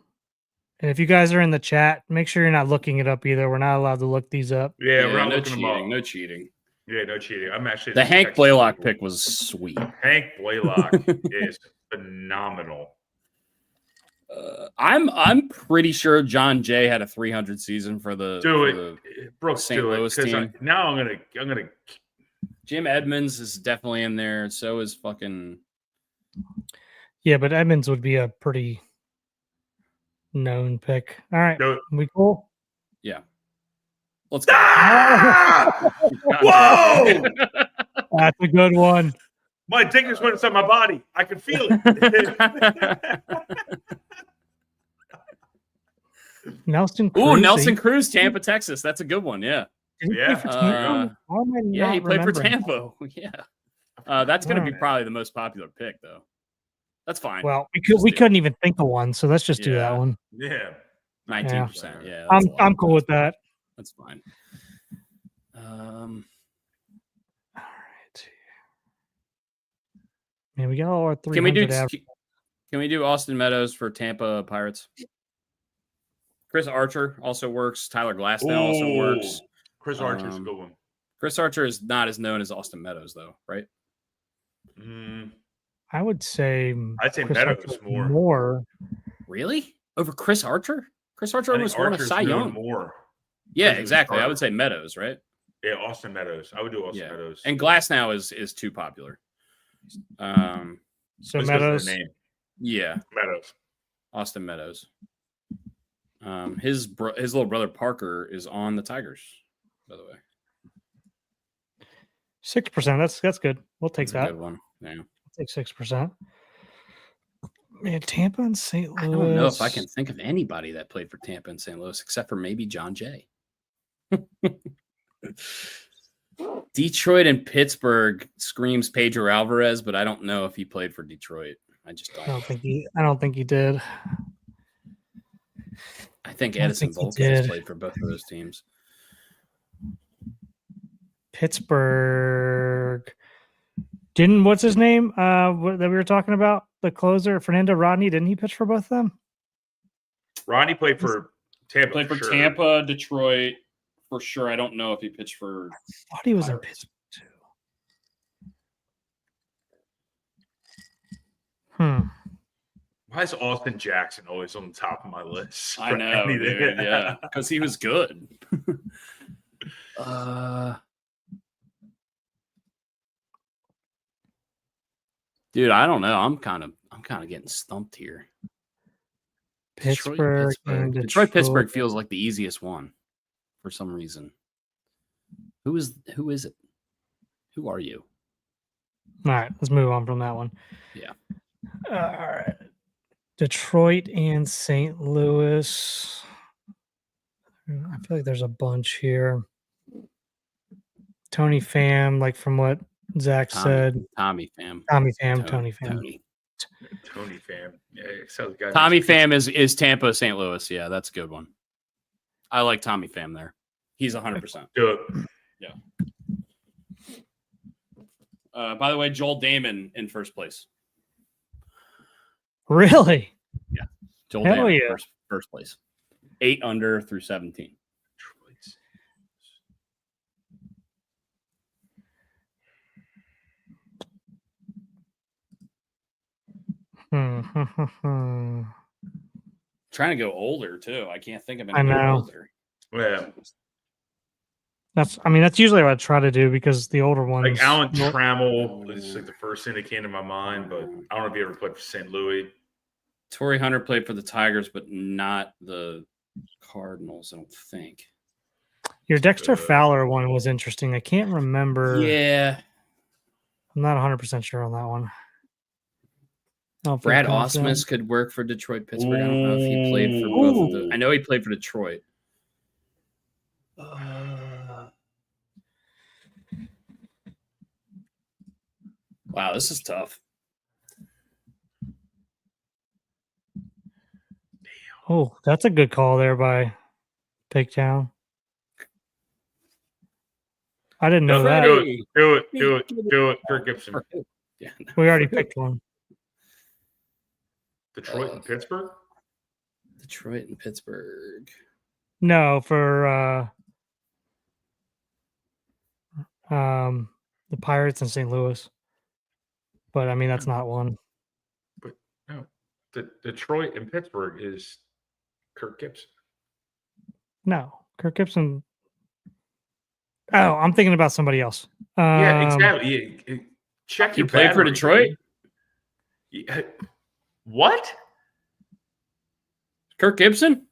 And if you guys are in the chat, make sure you're not looking it up either. We're not allowed to look these up. Yeah, we're not no looking them up. cheating. No cheating. Yeah, no cheating. I'm actually The Hank Blaylock pick was sweet. Hank Blaylock is phenomenal. I'm pretty sure John Jay had a 300 season for the Brooks, St. Louis team. Now I'm gonna. Jim Edmonds is definitely in there. So is fucking. Yeah, but Edmonds would be a pretty known pick. All right, we cool? Yeah. Let's go. Ah! Whoa! That's a good one. My dick just went inside my body. I can feel it. Nelson Cruz. Ooh, Nelson Cruz, Tampa, Texas. That's a good one. Yeah. Yeah. Yeah, he played for Tampa. Yeah. That's going to be probably the most popular pick, though. That's fine. Well, we couldn't even think of one, so let's just do that one. Yeah. 19%. Yeah. I'm cool with that. That's fine. All right. Man, we got all our 300. Can we do Austin Meadows for Tampa Pirates? Chris Archer also works. Tyler Glasnow also works. Chris Archer's a good one. Chris Archer is not as known as Austin Meadows, though, right? I would say. I'd say Chris Meadows Archer more. Really? Over Chris Archer? Chris Archer almost won a Cy Young. More. Yeah, exactly. I would say Meadows, right? Yeah, Austin Meadows. I would do Austin Meadows. And Glasnow is too popular. So Meadows. Name. Yeah. Meadows. Austin Meadows. His little brother Parker is on the Tigers, by the way. 6%. That's good. We'll take that. Good one. Yeah. Take 6%. Man, Tampa and St. Louis. I don't know if I can think of anybody that played for Tampa and St. Louis except for maybe John Jay. Detroit and Pittsburgh screams Pedro Alvarez, but I don't know if he played for Detroit. I just don't. I don't think he did. I think Edison Volquez played for both of those teams. Pittsburgh. What's his name that we were talking about? The closer, Fernando Rodney. Didn't he pitch for both of them? Rodney played for Tampa. Played for Tampa, Detroit, for sure. I don't know if he pitched for. I thought he was in Pittsburgh too. Why is Austin Jackson always on the top of my list? I know, dude. Yeah, because he was good. Dude, I don't know. I'm kind of getting stumped here. Pittsburgh. Detroit feels like the easiest one for some reason. Who is it? Who are you? All right, let's move on from that one. Yeah. All right. Detroit and St. Louis. I feel like there's a bunch here. Tony Pham, like from what Zach said. Tommy Pham. Tony Pham. Tony Pham. Yeah, so Tommy Pham is Tampa, St. Louis. Yeah, that's a good one. I like Tommy Pham there. He's 100%. Do it. Yeah. By the way, Joel Damon in first place. Really? Yeah. Joel Hell Damon yeah. first place. 8 under through 17. Trying to go older too. I can't think of anything older. Yeah. That's usually what I try to do because the older ones. Like Alan Trammell is like the first thing that came to my mind, but I don't know if he ever played for St. Louis. Torrey Hunter played for the Tigers, but not the Cardinals, I don't think. Your Dexter Fowler one was interesting. I can't remember. Yeah. I'm not 100% sure on that one. Brad Ausmus could work for Detroit, Pittsburgh. I don't know if he played for both of them. I know he played for Detroit. Wow, this is tough. Oh, that's a good call there by Pigtown. I didn't know that. Do it. Kirk Gibson. Yeah, we already picked one. Detroit and Pittsburgh? Detroit and Pittsburgh. No, for the Pirates and St. Louis. But I mean that's not one. But no. The Detroit and Pittsburgh is Kirk Gibson. No. Kirk Gibson. Oh, I'm thinking about somebody else. Yeah, exactly. Yeah. Check your played for Detroit? Yeah. What? Kirk Gibson?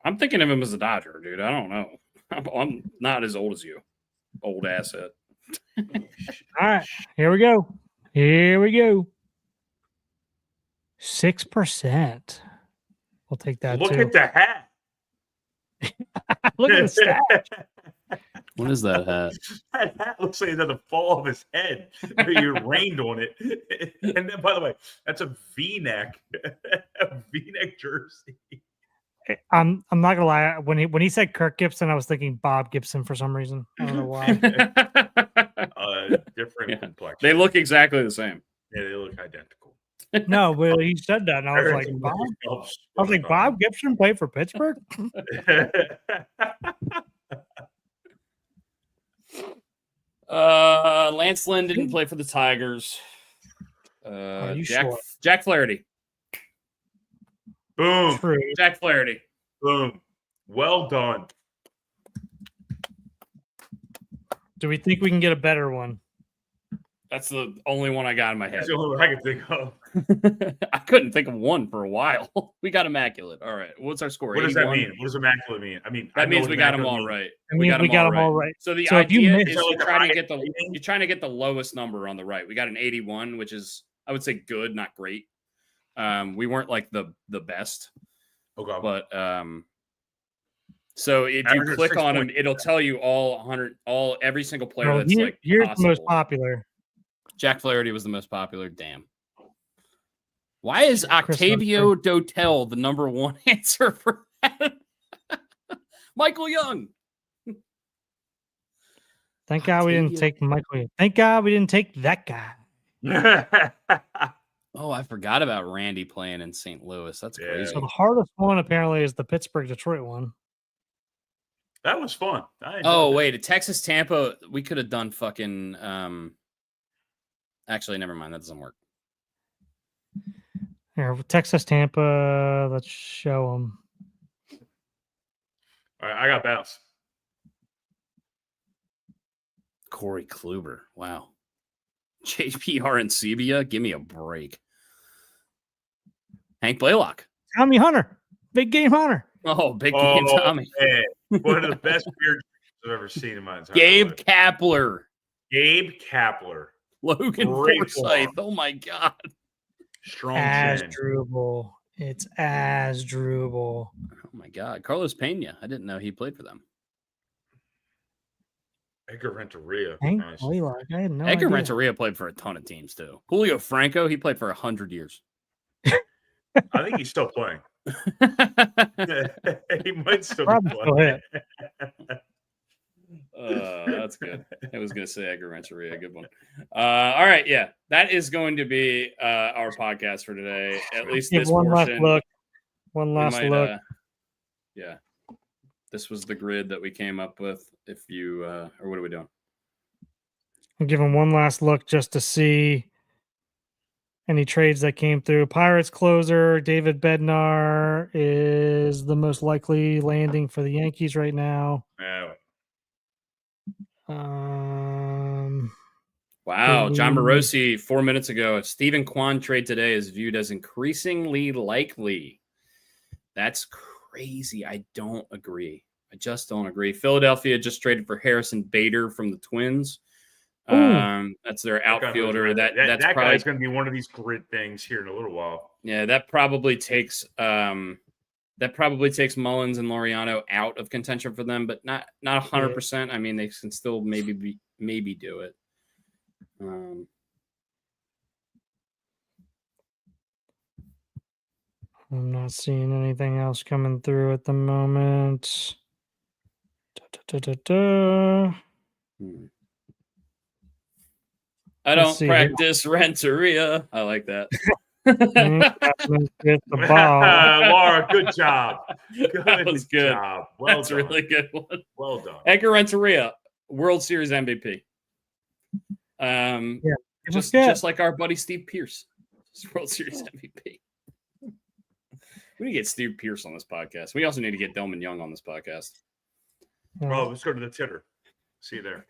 I'm thinking of him as a Dodger, dude. I don't know. I'm not as old as you. Old asset. All right. Here we go. 6%. We'll take that Look too. at the hat. Look at the stat. What is that hat? That hat looks like it's at the fall of his head. You rained on it. And then, by the way, that's a V-neck. A V-neck jersey. I'm not gonna lie. When he said Kirk Gibson, I was thinking Bob Gibson for some reason. I don't know why. Different complexion. They look exactly the same. Yeah, they look identical. No, well, he said that, and I was like, Bob? I was like, Bob Gibson played for Pittsburgh? Lance Lynn didn't play for the Tigers. Jack Flaherty. Boom. True. Jack Flaherty. Boom. Well done. Do we think we can get a better one? That's the only one I got in my head. That's the only one I can think of. I couldn't think of one for a while. We got immaculate. All right. What's our score? What does that mean? What does immaculate mean? I mean, that means we got them all right. We got them all right. So the idea is you're trying to get the lowest number on the right. We got an 81, which is, I would say, good, not great. We weren't like the best. Okay. But so if you click on them, it'll tell you every single player that's like here's possible. the most popular. Jack Flaherty was the most popular. Damn. Why is Octavio Dotel the number one answer for that? Michael Young. Thank God we didn't take Michael Young. Thank God we didn't take that guy. Oh, I forgot about Randy playing in St. Louis. That's crazy. So the hardest one apparently is the Pittsburgh-Detroit one. That was fun. Wait, a Texas-Tampa, we could have done fucking actually, never mind. That doesn't work. Here, Texas, Tampa. Let's show them. All right, I got Bounce. Corey Kluber. Wow. JPR and Sebia. Give me a break. Hank Blaylock. Tommy Hunter. Big game Hunter. Oh, big game Tommy. Man. One of the best beard I've ever seen in my entire Gabe life. Kapler. Gabe Kapler. Logan Great Forsythe. form. Oh, my God. Strong As chin. Drupal. It's as Drupal. Oh, my God. Carlos Pena. I didn't know he played for them. Edgar Renteria. Hank Nice. Blaylock. I had no Edgar idea. Renteria played for a ton of teams, too. Julio Franco, he played for 100 years. I think he's still playing. He might still be Probably still playing. hit. That's good. I was going to say Edgar Renteria. Good one. All right. Yeah. That is going to be our podcast for today. At least Give this one portion. last look. One We last might, look. yeah. This was the grid that we came up with. If you, or what are we doing? I'll give him one last look just to see any trades that came through. Pirates closer David Bednar is the most likely landing for the Yankees right now. Yeah. Wow. John Morosi 4 minutes ago. Stephen Kwan trade today is viewed as increasingly likely. That's crazy. I don't agree. I just don't agree. Philadelphia just traded for Harrison Bader from the Twins. That's their outfielder. That's that probably guy's going to be one of these grid things here in a little while. Yeah, that probably takes Mullins and Laureano out of contention for them, but not 100%. I mean, they can still maybe do it. I'm not seeing anything else coming through at the moment. I Let's don't see. practice Renteria. I like that. Get the ball. Laura, good job. That was good. Job. Well That's done. a really good one. Well done. Edgar Renteria, World Series MVP. Just like our buddy Steve Pierce, World Series MVP. We need to get Steve Pierce on this podcast. We also need to get Delman Young on this podcast. Well, let's go to the titter. See you there.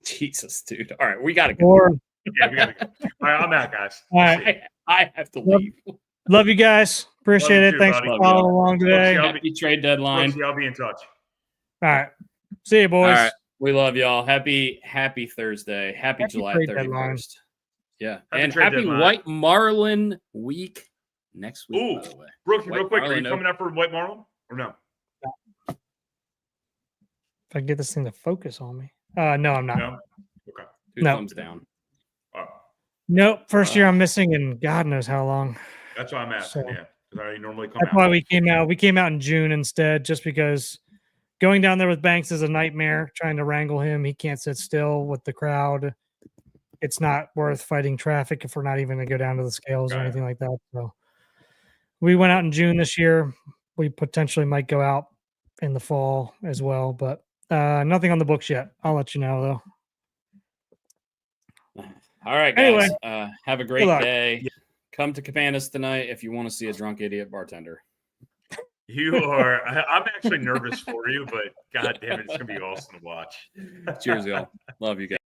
Jesus, dude. All right, we got to go. Or, Yeah, we got to go. All right, I'm out, guys. all right. I have to leave. Love you guys. Appreciate Love you it. too, Thanks buddy. for following along today. Love you. Happy trade deadline. Brooksy, I'll be in touch. All right. See you, boys. All right. We love y'all. Happy Thursday. Happy July trade 31st. deadline. Yeah. Happy And trade happy deadline. White Marlin week next week, Ooh, by the way. Brooksy, White real quick, are Marlin you coming up for White Marlin or no? If I can get this thing to focus on me. No, I'm not. No? Okay. Two No. thumbs down. All right. Nope. First year I'm missing, and God knows how long. That's why I'm asking, So- yeah. Because I normally come That's out. why we came out. We came out in June instead, just because going down there with Banks is a nightmare. Trying to wrangle him, he can't sit still with the crowd. It's not worth fighting traffic if we're not even going to go down to the scales or Got it. anything like that. So we went out in June this year. We potentially might go out in the fall as well, but nothing on the books yet. I'll let you know though. All right, guys. Anyway. Have a great Good luck. day. Come to Cabanas tonight if you want to see a drunk idiot bartender. You are. I'm actually nervous for you, but God damn it, it's going to be awesome to watch. Cheers, y'all. Love you guys.